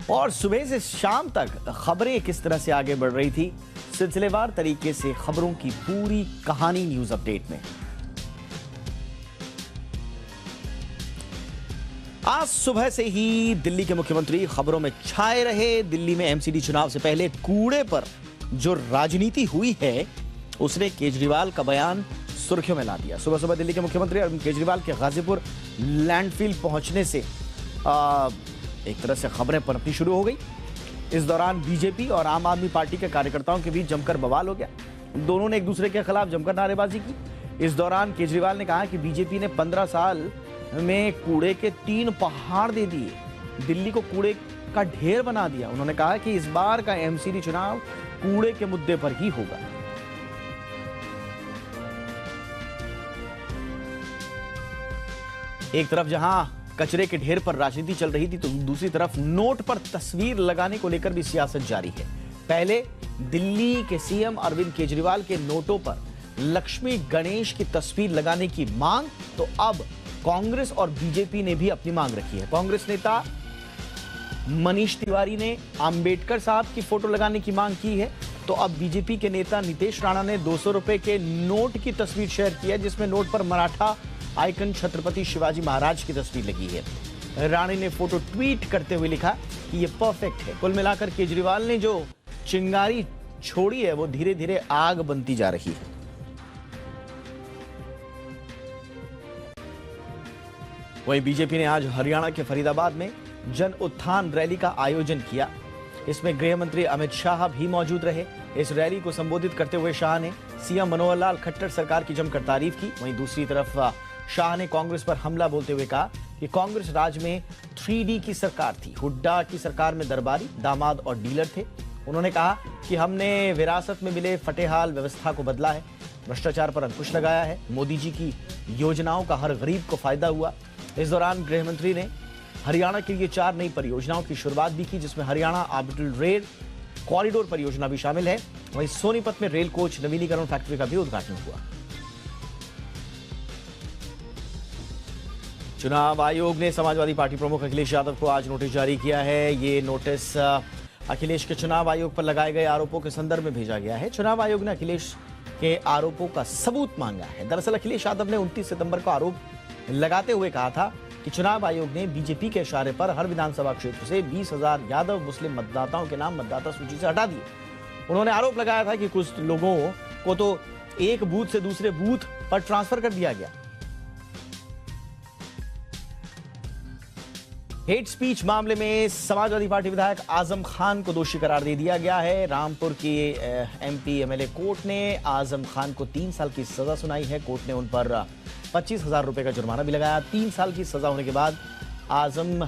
और सुबह से शाम तक खबरें किस तरह से आगे बढ़ रही थी, सिलसिलेवार तरीके से खबरों की पूरी कहानी न्यूज अपडेट में। आज सुबह से ही दिल्ली के मुख्यमंत्री खबरों में छाए रहे। दिल्ली में एमसीडी चुनाव से पहले कूड़े पर जो राजनीति हुई है, उसने केजरीवाल का बयान सुर्खियों में ला दिया। सुबह सुबह दिल्ली के मुख्यमंत्री अरविंद केजरीवाल के गाजीपुर लैंडफिल पहुंचने से एक तरह से खबरें पनपनी शुरू हो गई। इस दौरान बीजेपी और आम आदमी पार्टी के कार्यकर्ताओं के बीच जमकर बवाल हो गया। दोनों ने एक दूसरे के खिलाफ जमकर नारेबाजी की। इस दौरान केजरीवाल ने कहा कि बीजेपी ने 15 साल में कूड़े के 3 पहाड़ दे दिए, दिल्ली को कूड़े का ढेर बना दिया। उन्होंने कहा कि इस बार का एमसीडी चुनाव कूड़े के मुद्दे पर ही होगा। एक तरफ जहां कचरे के ढेर पर राजनीति चल रही थी, तो दूसरी तरफ नोट पर तस्वीर लगाने को लेकर भी सियासत जारी है। पहले दिल्ली के सीएम अरविंद केजरीवाल के नोटों पर लक्ष्मी गणेश की तस्वीर लगाने की मांग, तो अब कांग्रेस और बीजेपी ने भी अपनी मांग रखी है। कांग्रेस नेता मनीष तिवारी ने अंबेडकर साहब की फोटो लगाने की मांग की है, तो अब बीजेपी के नेता नितेश राणा ने 200 रुपए के नोट की तस्वीर शेयर की है, जिसमें नोट पर मराठा आइकन छत्रपति शिवाजी महाराज की तस्वीर लगी है। राणे ने फोटो ट्वीट करते हुए लिखा कि ये परफेक्ट है। कुल मिलाकर केजरीवाल ने जो चिंगारी छोड़ी है, वो धीरे धीरे आग बनती जा रही है। वहीं बीजेपी ने आज हरियाणा के फरीदाबाद में जन उत्थान रैली का आयोजन किया। इसमें गृह मंत्री अमित शाह भी मौजूद रहे। इस रैली को संबोधित करते हुए शाह ने सीएम मनोहर लाल खट्टर सरकार की जमकर तारीफ की। वहीं दूसरी तरफ शाह ने कांग्रेस पर हमला बोलते हुए कहा कि कांग्रेस राज में 3D की सरकार थी। हुड्डा की सरकार में दरबारी, दामाद और डीलर थे। उन्होंने कहा कि हमने विरासत में मिले फटेहाल व्यवस्था को बदला है, भ्रष्टाचार पर अंकुश लगाया है। मोदी जी की योजनाओं का हर गरीब को फायदा हुआ। इस दौरान गृह मंत्री ने हरियाणा के लिए 4 नई परियोजनाओं की शुरुआत भी की, जिसमें हरियाणा ऑर्बिटल रेल कॉरिडोर परियोजना भी शामिल है। वहीं सोनीपत में रेल कोच नवीनीकरण फैक्ट्री का भी उद्घाटन हुआ। चुनाव आयोग ने समाजवादी पार्टी प्रमुख अखिलेश यादव को आज नोटिस जारी किया है। ये नोटिस अखिलेश के चुनाव आयोग पर लगाए गए आरोपों के संदर्भ में भेजा गया है। चुनाव आयोग ने अखिलेश के आरोपों का सबूत मांगा है। दरअसल अखिलेश यादव ने 29 सितंबर को आरोप लगाते हुए कहा था कि चुनाव आयोग ने बीजेपी के इशारे पर हर विधानसभा क्षेत्र से 20,000 यादव मुस्लिम मतदाताओं के नाम मतदाता सूची से हटा दिए। उन्होंने आरोप लगाया था कि कुछ लोगों को तो एक बूथ से दूसरे बूथ पर ट्रांसफर कर दिया गया। हेट स्पीच मामले में समाजवादी पार्टी विधायक आजम खान को दोषी करार दे दिया गया है। रामपुर की एमपी एमएलए कोर्ट ने आजम खान को 3 साल की सजा सुनाई है। कोर्ट ने उन पर 25,000 रुपए का जुर्माना भी लगाया। 3 साल की सजा होने के बाद आजम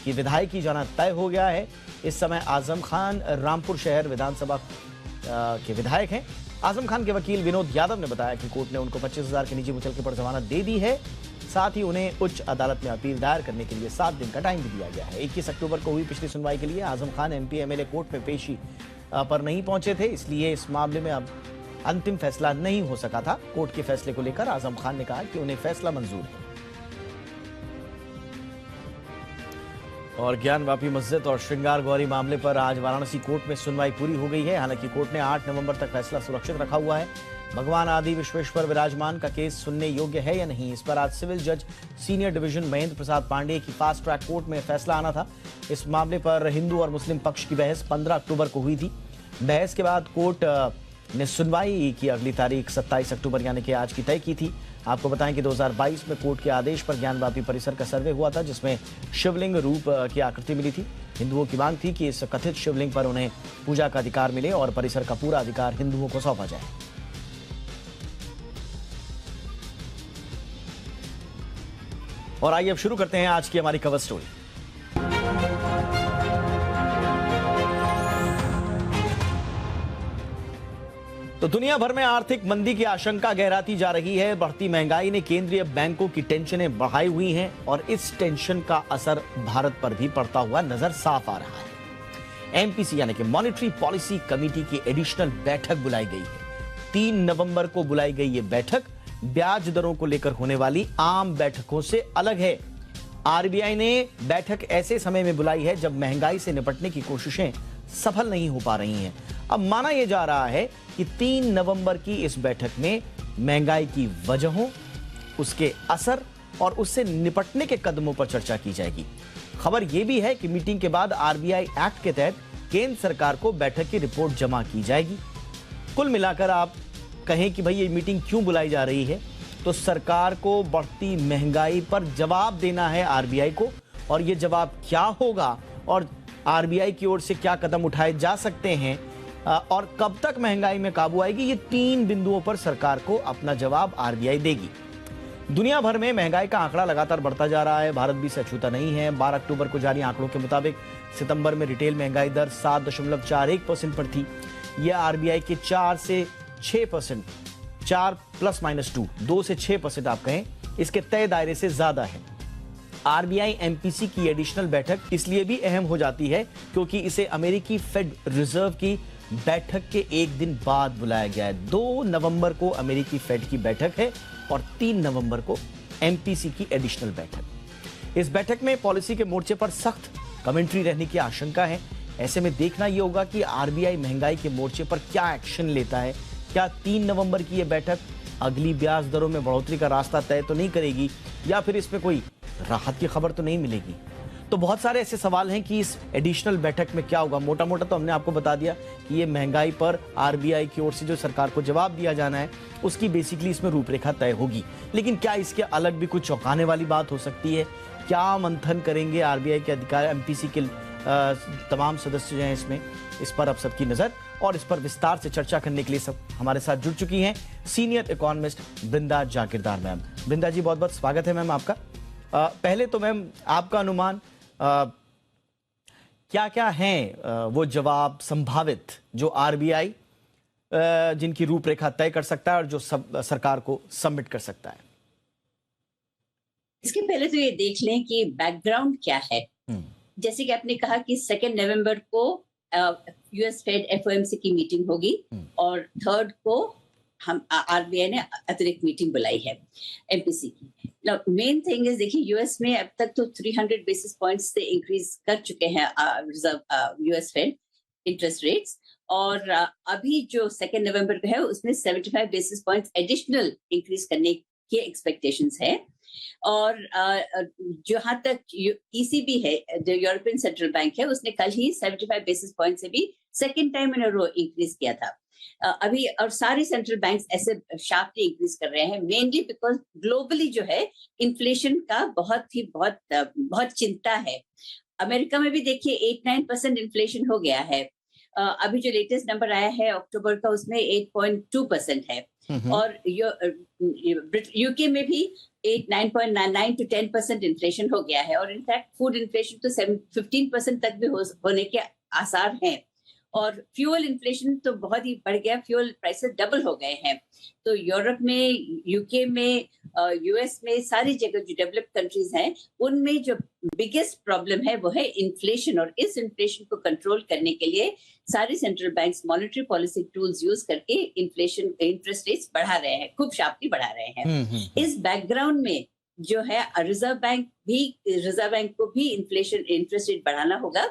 की विधायकी जाना तय हो गया है। इस समय आजम खान रामपुर शहर विधानसभा के विधायक हैं। आजम खान के वकील विनोद यादव ने बताया कि कोर्ट ने उनको 25,000 के निजी मुचलके पर जमानत दे दी है। साथ ही उन्हें उच्च अदालत में अपील दायर करने के लिए 7 दिन का टाइम भी दिया गया है। 21 अक्टूबर को हुई पिछली सुनवाई के लिए Azam Khan MP MLA court में पेशी पर नहीं पहुंचे थे, इसलिए इस मामले में अब अंतिम फैसला नहीं हो सका था। कोर्ट के फैसले को लेकर आजम खान ने कहा कि उन्हें फैसला मंजूर है। और ज्ञानवापी मस्जिद और श्रृंगार गौरी मामले पर आज वाराणसी कोर्ट में सुनवाई पूरी हो गई है। हालांकि कोर्ट ने 8 नवंबर तक फैसला सुरक्षित रखा हुआ है। भगवान आदि विश्वेश्वर विराजमान का केस सुनने योग्य है या नहीं, इस पर आज सिविल जज सीनियर डिवीजन महेंद्र प्रसाद पांडे की फास्ट ट्रैक कोर्ट में फैसला आना था। इस मामले पर हिंदू और मुस्लिम पक्ष की बहस 15 अक्टूबर को हुई थी। बहस के बाद कोर्ट ने सुनवाई की अगली तारीख 27 अक्टूबर यानी कि आज की तय की थी। आपको बताएं कि 2022 में कोर्ट के आदेश पर ज्ञानवापी परिसर का सर्वे हुआ था, जिसमें शिवलिंग रूप की आकृति मिली थी। हिंदुओं की मांग थी कि इस कथित शिवलिंग पर उन्हें पूजा का अधिकार मिले और परिसर का पूरा अधिकार हिंदुओं को सौंपा जाए। और आइए अब शुरू करते हैं आज की हमारी कवर स्टोरी। तो दुनिया भर में आर्थिक मंदी की आशंका गहराती जा रही है। बढ़ती महंगाई ने केंद्रीय बैंकों की टेंशनें बढ़ाई हुई हैं और इस टेंशन का असर भारत पर भी पड़ता हुआ नजर साफ आ रहा है। एमपीसी यानी कि मॉनेटरी पॉलिसी कमेटी की एडिशनल बैठक बुलाई गई है। 3 नवंबर को बुलाई गई ये बैठक ब्याज दरों को लेकर होने वाली आम बैठकों से अलग है। आरबीआई ने बैठक ऐसे समय में बुलाई है जब महंगाई से निपटने की कोशिशें सफल नहीं हो पा रही हैं। अब माना यह जा रहा है कि 3 नवंबर की इस बैठक में महंगाई की वजहों, उसके असर और उससे निपटने के कदमों पर चर्चा की जाएगी। खबर यह भी है कि मीटिंग के बाद आरबीआई एक्ट के तहत केंद्र सरकार को बैठक की रिपोर्ट जमा की जाएगी। कुल मिलाकर आप कहें कि भाई ये मीटिंग क्यों बुलाई जा रही है, तो सरकार को बढ़ती महंगाई पर जवाब देना है आरबीआई को, और ये जवाब क्या होगा और आरबीआई की ओर से क्या कदम उठाए जा सकते हैं और कब तक महंगाई में काबू आएगी, ये 3 बिंदुओं पर सरकार को अपना जवाब आरबीआई देगी। दुनिया भर में महंगाई का आंकड़ा लगातार बढ़ता जा रहा है, भारत भी इससे अछूता नहीं है। 12 अक्टूबर को जारी आंकड़ों के मुताबिक सितंबर में रिटेल महंगाई दर 7.41% पर थी। यह आरबीआई के 4 से 6%, 4 +-2, 2 से 6% आप कहें, इसके तय दायरे से ज्यादा है। आरबीआई एमपीसी की एडिशनल बैठक इसलिए भी अहम हो जाती है क्योंकि इसे अमेरिकी फेड रिजर्व की बैठक के एक दिन बाद बुलाया गया है। 2 नवंबर को अमेरिकी फेड की बैठक है और 3 नवंबर को एमपीसी की एडिशनल बैठक। इस बैठक में पॉलिसी के मोर्चे पर सख्त कमेंट्री रहने की आशंका है। ऐसे में देखना यह होगा कि आरबीआई महंगाई के मोर्चे पर क्या एक्शन लेता है। क्या 3 नवंबर की यह बैठक अगली ब्याज दरों में बढ़ोतरी का रास्ता तय तो नहीं करेगी, या फिर इसमें कोई राहत की खबर तो नहीं मिलेगी। तो बहुत सारे ऐसे सवाल हैं कि इस एडिशनल बैठक में क्या होगा। मोटा मोटा तो हमने आपको बता दिया कि ये महंगाई पर आरबीआई की ओर से जो सरकार को जवाब दिया जाना है उसकी बेसिकली इसमें रूपरेखा तय होगी। लेकिन क्या इसके अलग भी कुछ चौंकाने वाली बात हो सकती है? क्या मंथन करेंगे आरबीआई के अधिकारी, एमपीसी के तमाम सदस्य जो हैं इसमें, इस पर अब सबकी नजर, और इस पर विस्तार से चर्चा करने के लिए सब हमारे साथ जुड़ चुकी हैं senior economist Brinda Jagirdar ma'am. Brinda ji, बहुत बहुत स्वागत है मैम आपका। पहले तो मैम आपका अनुमान क्या क्या हैं वो जवाब संभावित जो आरबीआई जिनकी रूपरेखा तय कर सकता है और जो सरकार को सबमिट कर सकता है? इसके पहले तो ये देख लें कि बैकग्राउंड क्या है। जैसे कि आपने कहा कि 2 नवंबर को यूएस फेड एफओएमसी की मीटिंग होगी और 3 को हम आरबीआई ने अतिरिक्त मीटिंग बुलाई है एमपीसी की। मेन थिंग इज, देखिए यूएस में अब तक तो 300 बेसिस पॉइंट्स से इंक्रीज कर चुके हैं reserve US Fed interest rates, और अभी जो 2 नवंबर को है उसमें 75 बेसिस पॉइंट्स एडिशनल इंक्रीज करने की एक्सपेक्टेशंस है। और जहां तक ईसीबी है, जो यूरोपियन सेंट्रल बैंक है, उसने कल ही 75 बेसिस पॉइंट से भी second time in a row increase किया था। अभी और सारे सेंट्रल बैंक्स ऐसे शार्पली इंक्रीज कर रहे हैं, मेनली बिकॉज ग्लोबली जो है इन्फ्लेशन का बहुत चिंता है। अमेरिका में भी देखिए 8-9% इन्फ्लेशन हो गया है। अभी जो लेटेस्ट नंबर आया है अक्टूबर का, उसमें 8.2% है। और यूके में भी 9.9 to 10% इन्फ्लेशन हो गया है, और इनफैक्ट फूड इन्फ्लेशन तो 15% तक भी होने के आसार हैं। और फ्यूल इन्फ्लेशन तो बहुत ही बढ़ गया, फ्यूल प्राइसेस डबल हो गए हैं। तो यूरोप में, यूके में, यूएस में, सारी जगह जो डेवलप्ड कंट्रीज हैं उनमें जो बिगेस्ट प्रॉब्लम है वो है इन्फ्लेशन, और इस इन्फ्लेशन को कंट्रोल करने के लिए सारे central banks monetary policy tools use करके इन्फ्लेशन इंटरेस्ट रेट्स बढ़ा रहे हैं, खूब शार्पली बढ़ा रहे हैं। इस बैकग्राउंड में जो है रिजर्व बैंक को भी इन्फ्लेशन इंटरेस्ट रेट बढ़ाना होगा,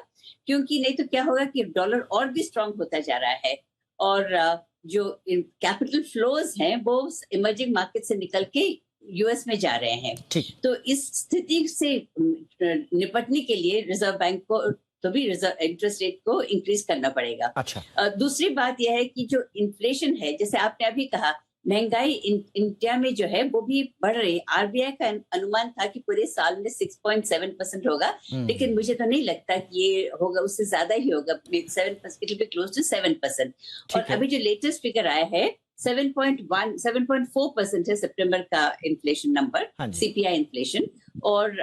क्योंकि नहीं तो क्या होगा कि डॉलर और भी स्ट्रांग होता जा रहा है, और जो कैपिटल फ्लोज हैं वो इमर्जिंग मार्केट से निकल के यूएस में जा रहे हैं। तो इस स्थिति से निपटने के लिए रिजर्व बैंक को तो भी रिजर्व इंटरेस्ट रेट को इंक्रीज करना पड़ेगा। अच्छा। दूसरी बात यह है कि जो इन्फ्लेशन है, जैसे आपने अभी कहा, महंगाई इंडिया में जो है वो भी बढ़ रही है। आरबीआई का अनुमान था कि पूरे साल में 6.7% होगा, लेकिन मुझे तो नहीं लगता कि ये होगा, उससे ज्यादा ही होगा, 7%, क्लोज टू 7%। और अभी जो लेटेस्ट फिगर आया है 7.4% है सितंबर का इन्फ्लेशन नंबर, सीपीआई इन्फ्लेशन, और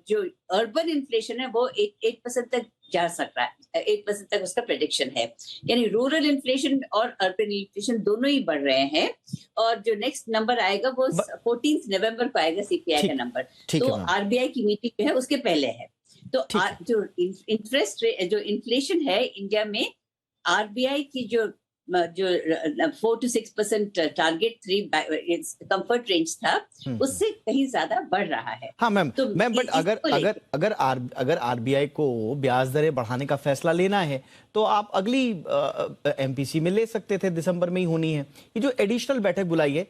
जो अर्बन इन्फ्लेशन है वो 8% तक जा सकता है, 8% तक उसका प्रेडिक्शन है। यानी रूरल इन्फ्लेशन और अर्बन इन्फ्लेशन दोनों ही बढ़ रहे हैं। और जो नेक्स्ट नंबर आएगा वो 14 नवंबर को आएगा, सीपीआई का नंबर। तो आरबीआई की मीटिंग जो है उसके पहले है। तो जो इंटरेस्ट रेट, जो इन्फ्लेशन है इंडिया में, आरबीआई की जो जो 4 to 6% टारगेट 3 कंफर्ट रेंज था, उससे कहीं ज्यादा बढ़ रहा है। हाँ मैम, तो मैम बट अगर आरबीआई को ब्याज दरें बढ़ाने का फैसला लेना है तो आप अगली एमपीसी में ले सकते थे, दिसंबर में ही होनी है। ये जो एडिशनल बैठक बुलाई है,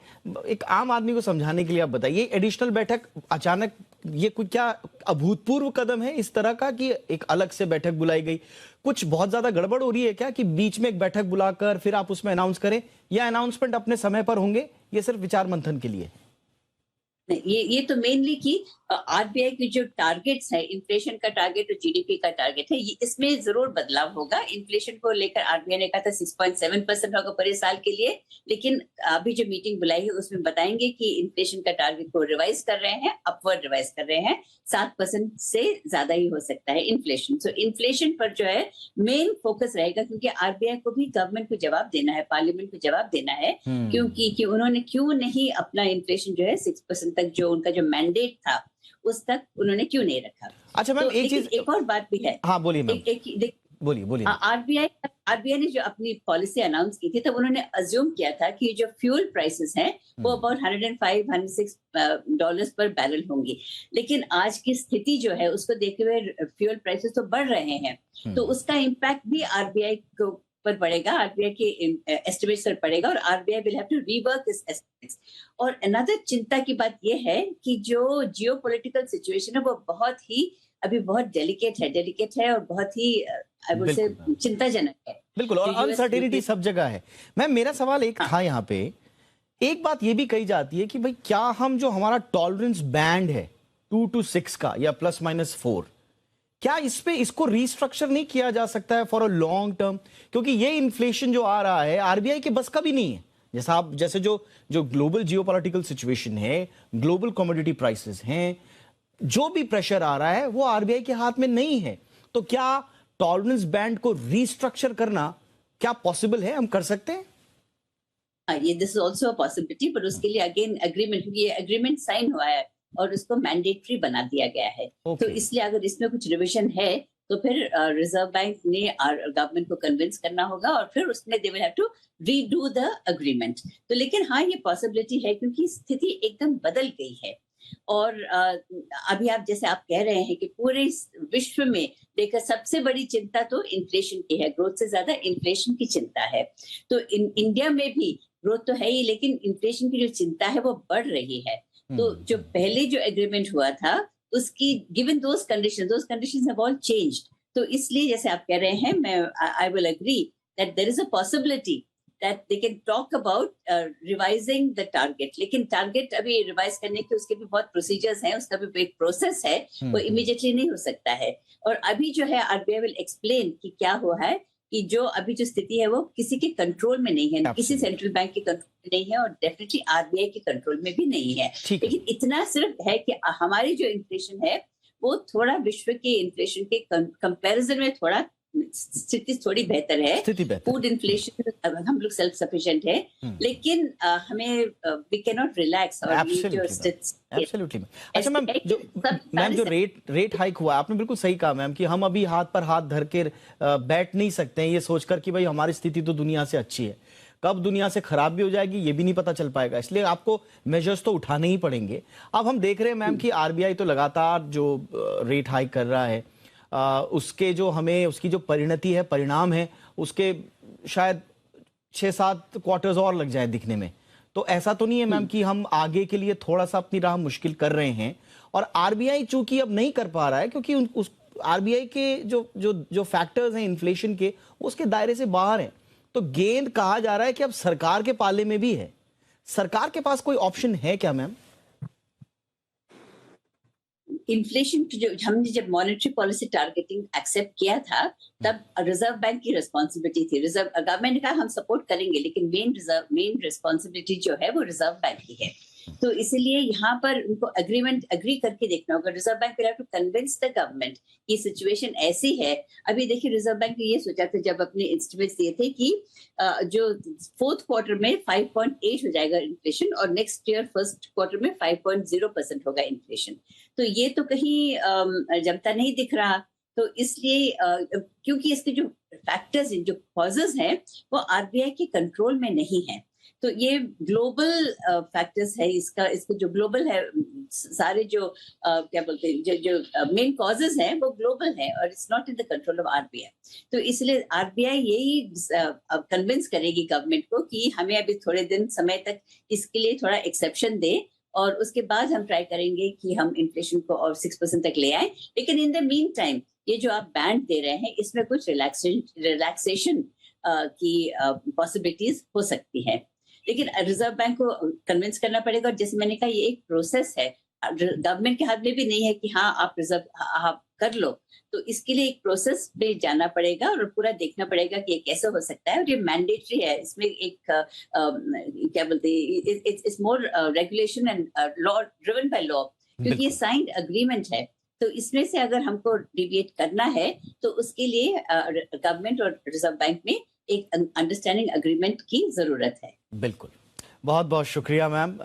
एक आम आदमी को समझाने के लिए आप बताइए, एडिशनल बैठक अचानक ये कुछ क्या अभूतपूर्व कदम है इस तरह का कि एक अलग से बैठक बुलाई गई? कुछ बहुत ज्यादा गड़बड़ हो रही है क्या कि बीच में एक बैठक बुलाकर फिर आप उसमें अनाउंस करें, या अनाउंसमेंट अपने समय पर होंगे, ये सिर्फ विचार मंथन के लिए? ये तो मेनली कि आरबीआई के जो टारगेट्स है, इन्फ्लेशन का टारगेट और जीडीपी का टारगेट है, ये इसमें जरूर बदलाव होगा। इन्फ्लेशन को लेकर आरबीआई ने कहा था 6.7% होगा पूरे साल के लिए, लेकिन अभी जो मीटिंग बुलाई है उसमें बताएंगे कि इन्फ्लेशन का टारगेट को रिवाइज कर रहे हैं, अपवर्ड रिवाइज कर रहे हैं, 7% से ज्यादा ही हो सकता है इन्फ्लेशन। सो इन्फ्लेशन पर जो है मेन फोकस रहेगा, क्योंकि आरबीआई को भी गवर्नमेंट को जवाब देना है, पार्लियामेंट को जवाब देना है, क्योंकि उन्होंने क्यों नहीं अपना इन्फ्लेशन जो है 6% तक जो उनका जो मैंडेट था उस तक उन्होंने क्यों नहीं रखा। अच्छा मैम, तो एक और बात भी है। हाँ बोलिए मैम, बोलिए। आरबीआई ने जो अपनी पॉलिसी अनाउंस की थी तब उन्होंने अज्यूम किया था कि जो फ्यूल प्राइसेस हैं वो अबाउट $105-106 पर बैरल होंगी, लेकिन आज की स्थिति जो है उसको देखते हुए फ्यूल प्राइसेस तो बढ़ रहे हैं, तो उसका इम्पैक्ट भी आरबीआई को पर पड़ेगा, आरबीआई के एस्टिमेट्स पर पड़ेगा, और RBI will have to rework this estimates. और अनदर चिंता की बात यह है कि जो जियोपॉलिटिकल सिचुएशन है वो अभी बहुत डेलिकेट है और बहुत ही आई वुड से चिंताजनक है। बिल्कुल, और अनसर्टेनिटी सब जगह है। मैम मेरा सवाल एक था यहाँ पे, एक बात ये भी कही जाती है कि भाई क्या हम जो हमारा टॉलरेंस बैंड है 2 to 6 का या +-4, क्या इसको रीस्ट्रक्चर नहीं किया जा सकता है फॉर अ लॉन्ग टर्म? क्योंकि ये इन्फ्लेशन जो आ रहा है आरबीआई के बस का भी नहीं है। जैसे जो ग्लोबल जियोपॉलिटिकल सिचुएशन है, ग्लोबल कमोडिटी प्राइसेस हैं, जो भी प्रेशर आ रहा है वो आरबीआई के हाथ में नहीं है। तो क्या टॉलरेंस बैंड को रीस्ट्रक्चर करना क्या पॉसिबल है, हम कर सकते हैं? ये this is also a possibility, पर उसके लिए अगेन एग्रीमेंट, ये एग्रीमेंट साइन हुआ है और उसको मैंडेटरी बना दिया गया है। तो इसलिए अगर इसमें कुछ रिविजन है तो फिर रिजर्व बैंक ने गवर्नमेंट को कन्विंस करना होगा और फिर उसमें they will have to redo the agreement. तो लेकिन हाँ, ये पॉसिबिलिटी है क्योंकि स्थिति एकदम बदल गई है। और अभी जैसे आप कह रहे हैं कि पूरे विश्व में देखकर सबसे बड़ी चिंता तो इन्फ्लेशन की है, ग्रोथ से ज्यादा इन्फ्लेशन की चिंता है। तो इंडिया में भी ग्रोथ तो है ही, लेकिन इन्फ्लेशन की जो चिंता है वो बढ़ रही है। तो जो पहले जो एग्रीमेंट हुआ था उसकी given those conditions have all changed. तो इसलिए जैसे आप कह रहे हैं, मैं I will agree that there is a possibility that they can talk about revising the target, लेकिन टारगेट अभी रिवाइज करने के उसके भी बहुत प्रोसीजर्स हैं, उसका भी एक प्रोसेस है, वो इमीडिएटली नहीं हो सकता है। और अभी जो है आरबीआई विल एक्सप्लेन कि क्या हुआ है, कि जो अभी जो स्थिति है वो किसी के कंट्रोल में नहीं है, किसी सेंट्रल बैंक के कंट्रोल में नहीं है और डेफिनेटली आरबीआई के कंट्रोल में भी नहीं है। लेकिन इतना सिर्फ है कि हमारी जो इन्फ्लेशन है वो थोड़ा विश्व के इन्फ्लेशन के कंपैरिजन में थोड़ा स्थिति थोड़ी बेहतर है। फूड इन्फ्लेशन हम लोग सेल्फ सफिशिएंट है, लेकिन हमें वी कैन नॉट रिलैक्स। और एब्सोल्युटली। अच्छा मैम जो रेट हाइक हुआ, आपने बिल्कुल सही कहा मैम कि हम अभी हाथ पर हाथ धर के बैठ नहीं सकते हैं ये सोचकर कि भाई हमारी स्थिति तो दुनिया से अच्छी है, कब दुनिया से खराब भी हो जाएगी ये भी नहीं पता चल पाएगा, इसलिए आपको मेजर्स तो उठाने ही पड़ेंगे। अब हम देख रहे हैं मैम कि आरबीआई तो लगातार जो रेट हाइक कर रहा है, उसके जो हमें उसकी जो परिणति है, परिणाम है, उसके शायद 6-7 क्वार्टर्स और लग जाए दिखने में। तो ऐसा तो नहीं है मैम कि हम आगे के लिए थोड़ा सा अपनी राह मुश्किल कर रहे हैं, और आरबीआई चूंकि अब नहीं कर पा रहा है क्योंकि उस आरबीआई के जो फैक्टर्स हैं इन्फ्लेशन के, उसके दायरे से बाहर हैं। तो गेंद कहा जा रहा है कि अब सरकार के पाले में भी है। सरकार के पास कोई ऑप्शन है क्या मैम? इन्फ्लेशन की जो हमने जब मॉनेटरी पॉलिसी टारगेटिंग एक्सेप्ट किया था तब रिजर्व बैंक की रिस्पॉन्सिबिलिटी थी। रिजर्व गवर्नमेंट ने कहा हम सपोर्ट करेंगे, लेकिन मेन रिस्पॉन्सिबिलिटी जो है वो रिजर्व बैंक की है। तो इसीलिए यहाँ पर उनको अग्री करके देखना होगा। Reserve Bank will have to convince the government कि सिचुएशन ऐसी है। अभी देखिए रिजर्व बैंक ने ये सोचा था जब अपने एस्टिमेट्स दिए थे कि जो 4th क्वार्टर में 5.8 हो जाएगा इन्फ्लेशन और नेक्स्ट ईयर 1st क्वार्टर में 5.0% होगा इन्फ्लेशन। तो ये तो कहीं जमता नहीं दिख रहा। तो इसलिए क्योंकि इसके जो फैक्टर्स जो कॉजेज हैं वो आरबीआई के कंट्रोल में नहीं है। तो ये ग्लोबल फैक्टर्स है, इसका जो ग्लोबल है, सारे जो क्या बोलते हैं, जो मेन कॉजेज हैं वो ग्लोबल है और it's not in the control of RBI. तो इसलिए आरबीआई यही कन्विंस करेगी गवर्नमेंट को कि हमें अभी थोड़े दिन समय तक इसके लिए थोड़ा एक्सेप्शन दे, और उसके बाद हम ट्राई करेंगे कि हम इन्फ्लेशन को और 6% तक ले आए। लेकिन इन द मीन टाइम ये जो आप बैंड दे रहे हैं इसमें कुछ रिलैक्सेशन की पॉसिबिलिटीज हो सकती है, लेकिन रिजर्व बैंक को कन्विंस करना पड़ेगा। और जैसे मैंने कहा, ये एक प्रोसेस है, गवर्नमेंट के हाथ में भी नहीं है कि हाँ आप रिजर्व आप कर लो। तो इसके लिए एक प्रोसेस पे जाना पड़ेगा और पूरा देखना पड़ेगा कि ये कैसे हो सकता है। और ये मैंडेटरी है, इसमें एक क्या बोलते हैं, it's more regulation and law driven by law, क्योंकि ये साइंड अग्रीमेंट है। तो इसमें से अगर हमको डिविएट करना है तो उसके लिए गवर्नमेंट और रिजर्व बैंक में एक अंडरस्टैंडिंग अग्रीमेंट की जरूरत है। बिल्कुल, बहुत बहुत शुक्रिया मैम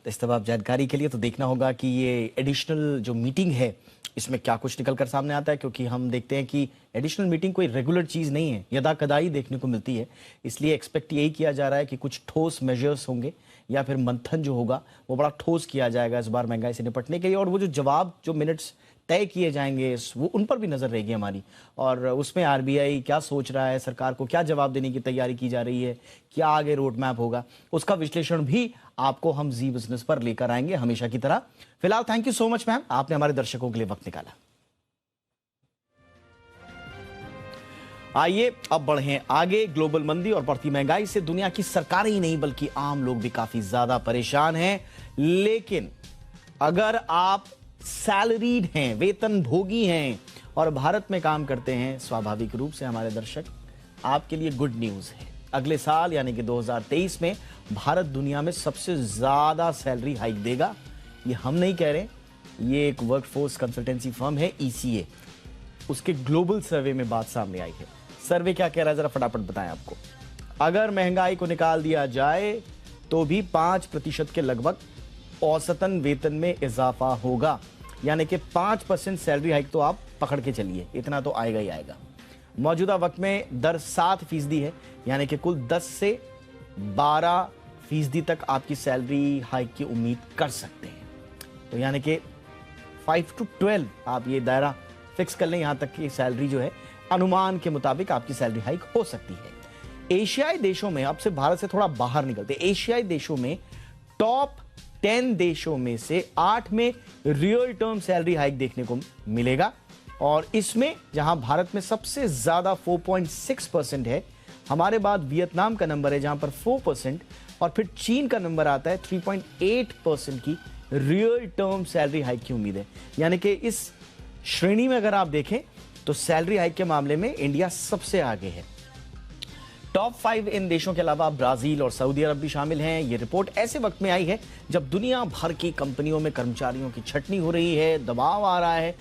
इस तमाम जानकारी के लिए। तो देखना होगा कि ये एडिशनल जो मीटिंग है इसमें क्या कुछ निकल कर सामने आता है, क्योंकि हम देखते हैं कि एडिशनल मीटिंग कोई रेगुलर चीज़ नहीं है, यदा कदा ही देखने को मिलती है। इसलिए एक्सपेक्ट यही किया जा रहा है कि कुछ ठोस मेजर्स होंगे या फिर मंथन जो होगा वो बड़ा ठोस किया जाएगा इस बार महंगाई से निपटने के लिए। और वो जो जवाब, जो मिनट्स तय किए जाएंगे वो उन पर भी नजर रहेगी हमारी, और उसमें आरबीआई क्या सोच रहा है, सरकार को क्या जवाब देने की तैयारी की जा रही है, क्या आगे रोड मैप होगा, उसका विश्लेषण भी आपको हम जी बिजनेस पर लेकर आएंगे हमेशा की तरह। फिलहाल thank you so much ma'am, आपने हमारे दर्शकों के लिए वक्त निकाला। आइए अब बढ़ें आगे। ग्लोबल मंदी और बढ़ती महंगाई से दुनिया की सरकारें ही नहीं बल्कि आम लोग भी काफी ज्यादा परेशान हैं। लेकिन अगर आप सैलरीड हैं, वेतन भोगी हैं और भारत में काम करते हैं, स्वाभाविक रूप से हमारे दर्शक, आपके लिए गुड न्यूज है। अगले साल यानी कि 2023 में भारत दुनिया में सबसे ज्यादा सैलरी हाइक देगा। ये हम नहीं कह रहे, ये एक वर्कफोर्स कंसल्टेंसी फर्म है ईसीए, उसके ग्लोबल सर्वे में बात सामने आई है। सर्वे क्या कह रहा है जरा फटाफट बताएं आपको। अगर महंगाई को निकाल दिया जाए तो भी 5% के लगभग औसतन वेतन में इजाफा होगा, यानी कि 5% सैलरी हाइक तो आप पकड़ के चलिए, इतना तो आएगा ही आएगा। मौजूदा वक्त में दर 7% है, यानी कि कुल 10 से 12% तक आपकी सैलरी हाइक की उम्मीद कर सकते हैं। तो यानी कि 5 to 12 आप ये दायरा फिक्स कर लें, यहां तक कि सैलरी जो है अनुमान के मुताबिक आपकी सैलरी हाइक हो सकती है। एशियाई देशों में, अब से भारत से थोड़ा बाहर निकलते, एशियाई देशों में टॉप 10 देशों में से 8 में रियल टर्म सैलरी हाइक देखने को मिलेगा। और इसमें जहां भारत में सबसे ज्यादा 4.6% है, हमारे बाद वियतनाम का नंबर है जहां पर 4%, और फिर चीन का नंबर आता है 3.8% की रियल टर्म सैलरी हाइक की उम्मीद है। यानी कि इस श्रेणी में अगर आप देखें तो सैलरी हाइक के मामले में इंडिया सबसे आगे है। टॉप 5 इन देशों के अलावा ब्राजील और सऊदी अरब भी शामिल हैं। ये रिपोर्ट ऐसे वक्त में आई है जब दुनिया भर की कंपनियों में कर्मचारियों की छटनी हो रही है, दबाव आ रहा है।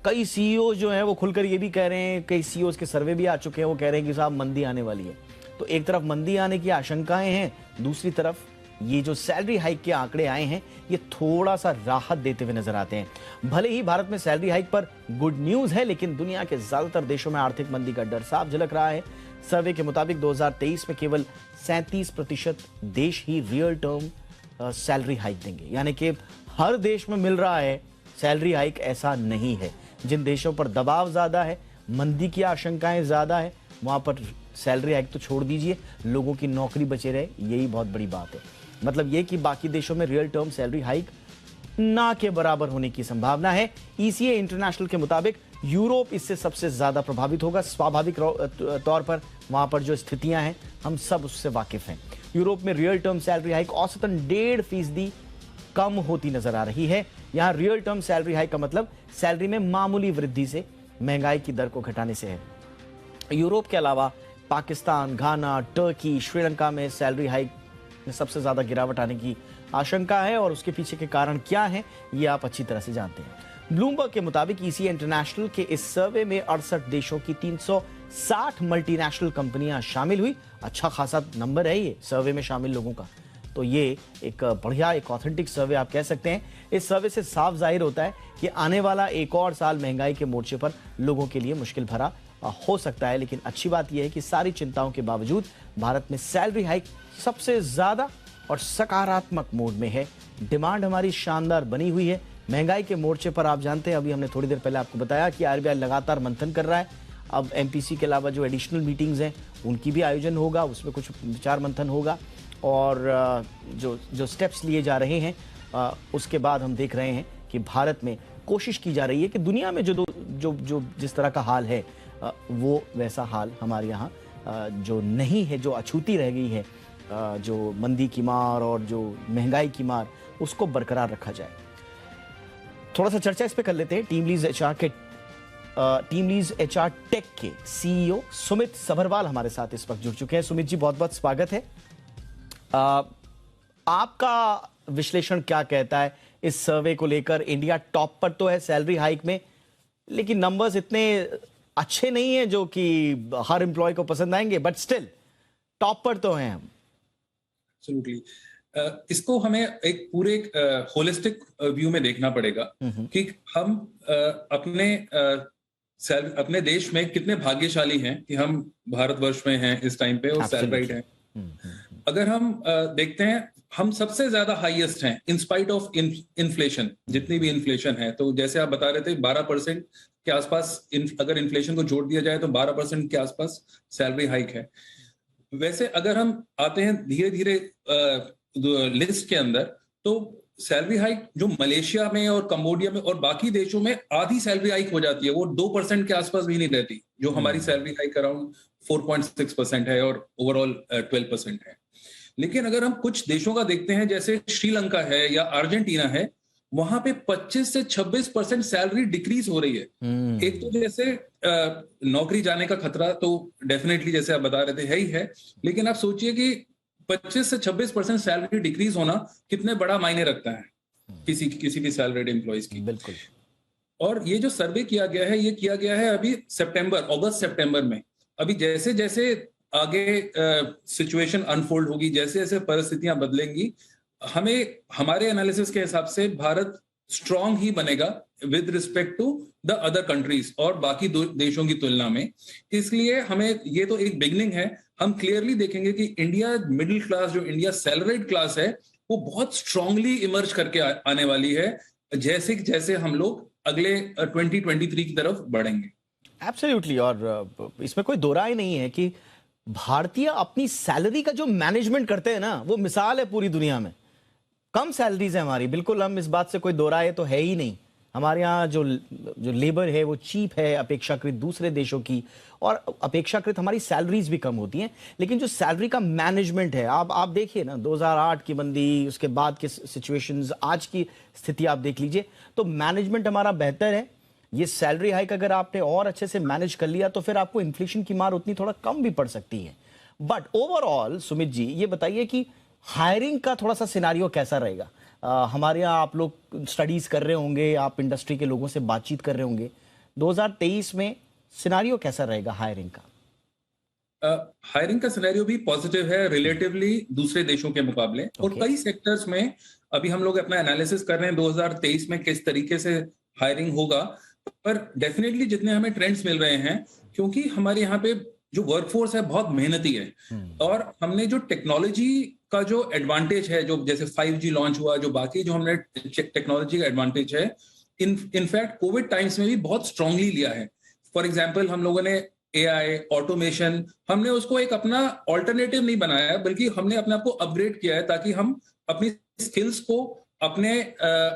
कई सीईओ जो हैं वो खुलकर ये भी कह रहे हैं, कई सीईओ के सर्वे भी आ चुके हैं, वो कह रहे हैं कि साहब मंदी आने वाली है। तो एक तरफ मंदी आने की आशंकाएं हैं, दूसरी तरफ ये जो सैलरी हाइक के आंकड़े आए हैं ये थोड़ा सा राहत देते हुए नजर आते हैं। भले ही भारत में सैलरी हाइक पर गुड न्यूज है, लेकिन दुनिया के ज्यादातर देशों में आर्थिक मंदी का डर साफ झलक रहा है। सर्वे के मुताबिक 2023 में केवल 37% देश ही रियल टर्म सैलरी हाइक देंगे, यानी कि हर देश में मिल रहा है सैलरी हाइक, ऐसा नहीं है। जिन देशों पर दबाव ज्यादा है, मंदी की आशंकाएं ज्यादा है, वहां पर सैलरी हाइक तो छोड़ दीजिए, लोगों की नौकरी बचे रहे, यही बहुत बड़ी बात है। मतलब ये कि बाकी देशों में रियल टर्म सैलरी हाइक ना के बराबर होने की संभावना है। ईसीए इंटरनेशनल के मुताबिक यूरोप इससे सबसे ज्यादा प्रभावित होगा। स्वाभाविक तौर पर वहां पर जो स्थितियां हैं हम सब उससे वाकिफ हैं। यूरोप में रियल टर्म सैलरी हाइक औसतन 1.5% कम होती नजर आ रही है। यहां रियल टर्म सैलरी हाइक का मतलब सैलरी में मामूली वृद्धि से महंगाई की दर को घटाने से है। यूरोप के अलावा पाकिस्तान, घाना, टर्की, श्रीलंका में सैलरी हाइक में सबसे ज्यादा गिरावट आने की आशंका है, और उसके पीछे के कारण क्या है ये आप अच्छी तरह से जानते हैं। ब्लूमबर्ग के मुताबिक ईसीए इंटरनेशनल के इस सर्वे में 68 देशों की 360 मल्टीनेशनल कंपनियां शामिल हुई। अच्छा खासा नंबर है ये सर्वे में शामिल लोगों का। तो ये एक बढ़िया, एक ऑथेंटिक सर्वे आप कह सकते हैं। इस सर्वे से साफ जाहिर होता है कि आने वाला एक और साल महंगाई के मोर्चे पर लोगों के लिए मुश्किल भरा हो सकता है। लेकिन अच्छी बात यह है कि सारी चिंताओं के बावजूद भारत में सैलरी हाइक सबसे ज्यादा और सकारात्मक मोड में है। डिमांड हमारी शानदार बनी हुई है। महंगाई के मोर्चे पर आप जानते हैं, अभी हमने थोड़ी देर पहले आपको बताया कि आरबीआई लगातार मंथन कर रहा है। अब एमपीसी के अलावा जो एडिशनल मीटिंग्स हैं उनकी भी आयोजन होगा, उसमें कुछ विचार मंथन होगा और जो स्टेप्स लिए जा रहे हैं उसके बाद हम देख रहे हैं कि भारत में कोशिश की जा रही है कि दुनिया में जो जिस तरह का हाल है वो वैसा हाल हमारे यहाँ जो नहीं है, जो अछूती रह गई है, जो मंदी की मार और जो महंगाई की मार, उसको बरकरार रखा जाए। थोड़ा सा चर्चा इस पे कर लेते हैं। टीम लीज एचआर टेक के सीईओ सुमित सभरवाल हमारे साथ इस वक्त जुड़ चुके हैं। सुमित जी, बहुत बहुत स्वागत है। आपका विश्लेषण क्या कहता है इस सर्वे को लेकर? इंडिया टॉप पर तो है सैलरी हाइक में, लेकिन नंबर्स इतने अच्छे नहीं है जो कि हर एम्प्लॉय को पसंद आएंगे, बट स्टिल टॉप पर तो हैं हम। एब्सोल्युटली। इसको हमें एक पूरे होलिस्टिक व्यू में देखना पड़ेगा कि हम अपने देश में कितने भाग्यशाली हैं कि हम भारतवर्ष में हैं इस टाइम पे और सैलरीड हैं। अगर हम देखते हैं, हम सबसे ज्यादा हाईएस्ट हैं इन स्पाइट ऑफ इन्फ्लेशन, जितनी भी इन्फ्लेशन है। तो जैसे आप बता रहे थे 12% के आसपास अगर इन्फ्लेशन को जोड़ दिया जाए तो 12% के आसपास सैलरी हाइक है। वैसे अगर हम आते हैं धीरे धीरे लिस्ट के अंदर, तो सैलरी हाइक जो मलेशिया में और कंबोडिया में और बाकी देशों में आधी सैलरी हाइक हो जाती है, वो 2% के आसपास भी नहीं रहती, जो हमारी सैलरी हाइक अराउंड 4.6% है और ओवरऑल 12% है। लेकिन अगर हम कुछ देशों का देखते हैं, जैसे श्रीलंका है या अर्जेंटीना है, वहां पे 25 से 26% सैलरी डिक्रीज हो रही है। एक तो जैसे नौकरी जाने का खतरा तो डेफिनेटली जैसे आप बता रहे थे है ही है, लेकिन आप सोचिए कि 25 से 26% सैलरी डिक्रीज होना कितने बड़ा मायने रखता है किसी भी सैलरीड एम्प्लॉइज की। बिल्कुल। और ये जो सर्वे किया गया है, ये किया गया है अभी अगस्त सितंबर में। अभी जैसे जैसे आगे सिचुएशन अनफोल्ड होगी, जैसे जैसे परिस्थितियां बदलेंगी, हमें हमारे एनालिसिस के हिसाब से भारत स्ट्रांग ही बनेगा with respect to the other countries और बाकी देशों की तुलना में। इसलिए हमें ये तो एक बिगनिंग है। हम क्लियरली देखेंगे कि इंडिया मिडिल क्लास, जो इंडिया सैलरीड क्लास है, वो बहुत स्ट्रांगली इमर्ज करके आने वाली है जैसे जैसे हम लोग अगले 2023 की तरफ बढ़ेंगे। एब्सोल्युटली। और इसमें कोई दो राय नहीं है कि भारतीय अपनी सैलरी का जो मैनेजमेंट करते हैं ना, वो मिसाल है पूरी दुनिया में। कम सैलरीज है हमारी, बिल्कुल, हम इस बात से कोई दो राय तो है ही नहीं। हमारे यहाँ जो लेबर है वो चीप है अपेक्षाकृत दूसरे देशों की, और अपेक्षाकृत हमारी सैलरीज भी कम होती हैं। लेकिन जो सैलरी का मैनेजमेंट है, आप देखिए ना, 2008 की मंदी, उसके बाद के सिचुएशंस, आज की स्थिति आप देख लीजिए, तो मैनेजमेंट हमारा बेहतर है। ये सैलरी हाइक अगर आपने और अच्छे से मैनेज कर लिया तो फिर आपको इन्फ्लेशन की मार उतनी थोड़ा कम भी पड़ सकती है। बट ओवरऑल सुमित जी, ये बताइए कि हायरिंग का थोड़ा सा सिनारियो कैसा रहेगा? हमारे यहाँ आप लोग स्टडीज कर रहे होंगे, आप इंडस्ट्री के लोगों से बातचीत कर रहे होंगे, 2023 में सिनारियो कैसा रहेगा हायरिंग का? हायरिंग का सिनेरियो भी पॉजिटिव है रिलेटिवली दूसरे देशों के मुकाबले। और कई सेक्टर्स में अभी हम लोग अपना एनालिसिस कर रहे हैं 2023 में किस तरीके से हायरिंग होगा। पर डेफिनेटली जितने हमें ट्रेंड्स मिल रहे हैं, क्योंकि हमारे यहाँ पे जो वर्कफोर्स है बहुत मेहनती है, और हमने जो टेक्नोलॉजी का जो एडवांटेज है, जो जैसे 5G लॉन्च हुआ, जो बाकी जो हमने टेक्नोलॉजी का एडवांटेज है, इनफैक्ट कोविड टाइम्स में भी बहुत स्ट्रांगली लिया है। फॉर एग्जाम्पल हम लोगों ने AI, ऑटोमेशन, हमने उसको एक अपना ऑल्टरनेटिव नहीं बनाया, बल्कि हमने अपने आप को अपग्रेड किया है ताकि हम अपनी स्किल्स को, अपने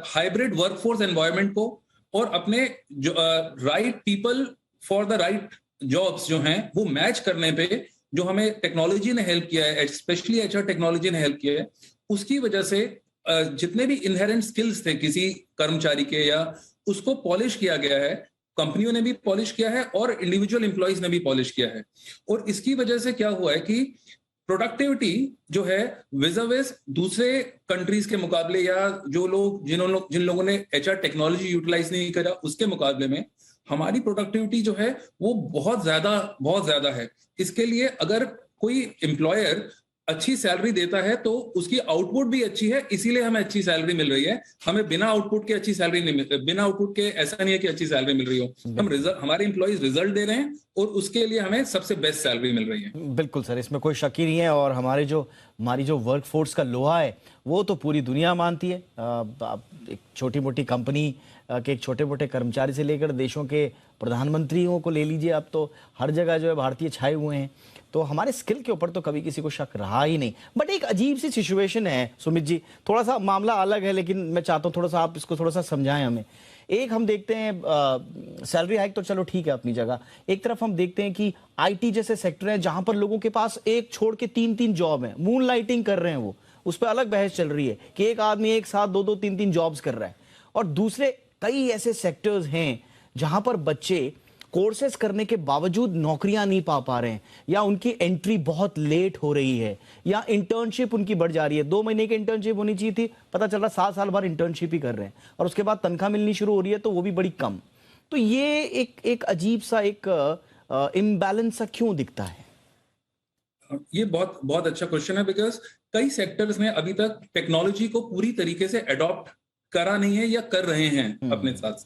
हाइब्रिड वर्कफोर्स एनवायरनमेंट को और अपने जो right people for the right jobs जो हैं वो मैच करने पे जो हमें टेक्नोलॉजी ने हेल्प किया है, स्पेशली HR टेक्नोलॉजी ने हेल्प किया है, उसकी वजह से जितने भी इनहेरेंट स्किल्स थे किसी कर्मचारी के, या उसको पॉलिश किया गया है। कंपनियों ने भी पॉलिश किया है और इंडिविजुअल एम्प्लॉइज ने भी पॉलिश किया है। और इसकी वजह से क्या हुआ है कि प्रोडक्टिविटी जो है विज़ दूसरे कंट्रीज के मुकाबले, या जिन लोगों ने HR टेक्नोलॉजी यूटिलाइज नहीं करा उसके मुकाबले में, हमारी प्रोडक्टिविटी जो है वो बहुत ज्यादा है। इसके लिए अगर कोई एम्प्लॉयर अच्छी सैलरी देता है तो उसकी आउटपुट भी अच्छी है, इसीलिए हमें अच्छी सैलरी मिल रही है। हमें बिना आउटपुट के अच्छी सैलरी नहीं मिल, बिना आउटपुट के ऐसा नहीं है कि अच्छी सैलरी मिल रही हो। हमारे एम्प्लॉइज रिजल्ट दे रहे हैं और उसके लिए हमें सबसे बेस्ट सैलरी मिल रही है। बिल्कुल सर, इसमें कोई शक ही नहीं है। और हमारी जो वर्कफोर्स का लोहा है वो तो पूरी दुनिया मानती है। एक छोटी मोटी कंपनी के एक छोटे मोटे कर्मचारी से लेकर देशों के प्रधानमंत्रियों को ले लीजिए, अब तो हर जगह जो है भारतीय छाए हुए हैं। तो हमारे स्किल के ऊपर तो कभी किसी को शक रहा ही नहीं। बट एक अजीब सी सिचुएशन है सुमित जी, थोड़ा सा मामला अलग है, लेकिन मैं चाहता हूँ थोड़ा सा आप इसको थोड़ा सा समझाएं हमें। एक हम देखते हैं सैलरी हाइक तो चलो ठीक है अपनी जगह, एक तरफ हम देखते हैं कि आईटी जैसे सेक्टर है जहां पर लोगों के पास एक छोड़ के 3-3 जॉब है, मून लाइटिंग कर रहे हैं वो, उस पर अलग बहस चल रही है कि एक आदमी एक साथ 2-2, 3-3 जॉब्स कर रहा है। और दूसरे कई ऐसे सेक्टर्स हैं जहां पर बच्चे कोर्सेज करने के बावजूद नौकरियां नहीं पा रहे हैं, या उनकी एंट्री बहुत लेट हो रही है, या इंटर्नशिप उनकी बढ़ जा रही है। 2 महीने की इंटर्नशिप होनी चाहिए थी, पता चल रहा 7 साल भर इंटर्नशिप ही कर रहे हैं, और उसके बाद तनख्वाह मिलनी शुरू हो रही है तो वो भी बड़ी कम। तो ये एक अजीब सा एक इम्बैलेंस सा क्यों दिखता है? ये बहुत बहुत अच्छा क्वेश्चन है, बिकॉज कई सेक्टर्स में अभी तक टेक्नोलॉजी को पूरी तरीके से अडॉप्ट करा नहीं है या कर रहे हैं अपने साथ।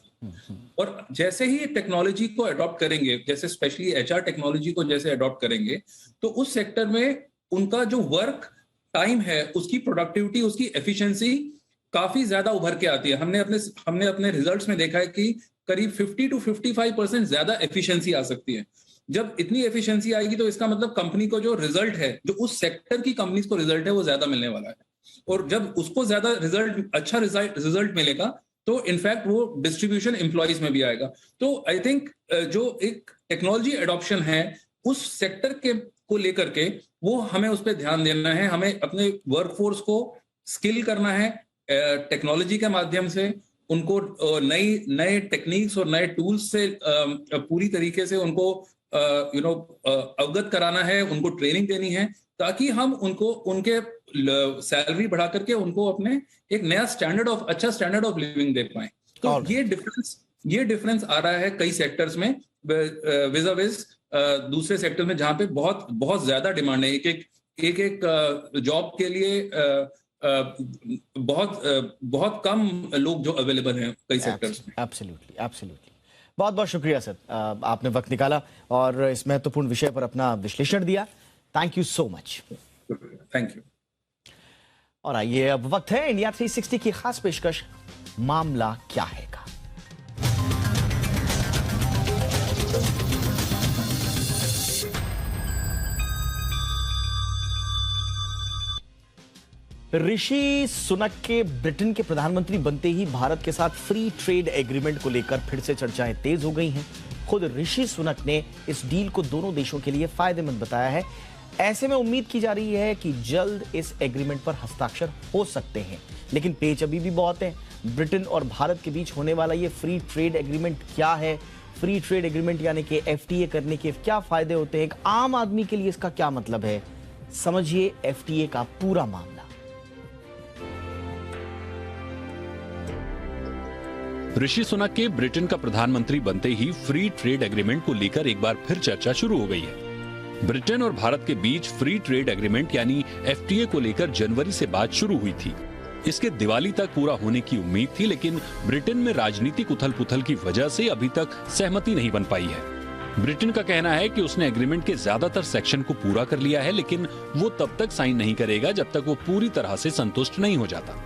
और जैसे ही टेक्नोलॉजी को अडॉप्ट करेंगे, जैसे स्पेशली एचआर टेक्नोलॉजी को जैसे अडॉप्ट करेंगे, तो उस सेक्टर में उनका जो वर्क टाइम है, उसकी प्रोडक्टिविटी, उसकी एफिशिएंसी काफी ज्यादा उभर के आती है। हमने अपने रिजल्ट्स में देखा है कि करीब 50 to 55% ज्यादा एफिशिएंसी आ सकती है। जब इतनी एफिशिएंसी आएगी तो इसका मतलब कंपनी को जो रिजल्ट है, जो उस सेक्टर की कंपनीज को रिजल्ट है, वो ज्यादा मिलने वाला है। और जब उसको ज्यादा अच्छा रिजल्ट मिलेगा तो इनफैक्ट वो डिस्ट्रीब्यूशन एम्प्लॉइज में भी आएगा। तो आई थिंक जो एक टेक्नोलॉजी एडॉप्शन है उस सेक्टर के को लेकर के, वो हमें उस पर ध्यान देना है। हमें अपने वर्कफोर्स को स्किल करना है टेक्नोलॉजी के माध्यम से, उनको नए टेक्निक्स और नए टूल्स से पूरी तरीके से उनको अवगत कराना है, उनको ट्रेनिंग देनी है, ताकि हम उनको उनके सैलरी बढ़ा करके उनको अपने एक नया अच्छा स्टैंडर्ड ऑफ लिविंग दे पाए। तो ये डिफरेंस आ रहा है कई सेक्टर्स में विज़ दूसरे सेक्टर में जहां पे बहुत बहुत ज्यादा डिमांड है। एक जॉब के लिए बहुत कम लोग जो अवेलेबल हैं कई सेक्टर्स में। एब्सोल्युटली। बहुत बहुत शुक्रिया सर, आपने वक्त निकाला और इस महत्वपूर्ण विषय पर अपना विश्लेषण दिया। Thank you so much. Thank you. और आइए अब वक्त है इंडिया 360 की खास पेशकश मामला क्या है का। ऋषि सुनक के ब्रिटेन के प्रधानमंत्री बनते ही भारत के साथ फ्री ट्रेड एग्रीमेंट को लेकर फिर से चर्चाएं तेज हो गई हैं। खुद ऋषि सुनक ने इस डील को दोनों देशों के लिए फायदेमंद बताया है। ऐसे में उम्मीद की जा रही है कि जल्द इस एग्रीमेंट पर हस्ताक्षर हो सकते हैं, लेकिन पेच अभी भी बहुत है। ब्रिटेन और भारत के बीच होने वाला ये फ्री ट्रेड एग्रीमेंट क्या है? फ्री ट्रेड एग्रीमेंट यानी कि एफटीए करने के क्या फायदे होते हैं? एक आम आदमी के लिए इसका क्या मतलब है? समझिए एफटीए का पूरा मामला। ऋषि सुनक के ब्रिटेन का प्रधानमंत्री बनते ही फ्री ट्रेड एग्रीमेंट को लेकर एक बार फिर चर्चा शुरू हो गई है। ब्रिटेन और भारत के बीच फ्री ट्रेड एग्रीमेंट यानी एफटीए को लेकर जनवरी से बात शुरू हुई थी। इसके दिवाली तक पूरा होने की उम्मीद थी, लेकिन ब्रिटेन में राजनीतिक उथल-पुथल की वजह से अभी तक सहमति नहीं बन पाई है। ब्रिटेन का कहना है कि उसने एग्रीमेंट के ज्यादातर सेक्शन को पूरा कर लिया है, लेकिन वो तब तक साइन नहीं करेगा जब तक वो पूरी तरह से संतुष्ट नहीं हो जाता।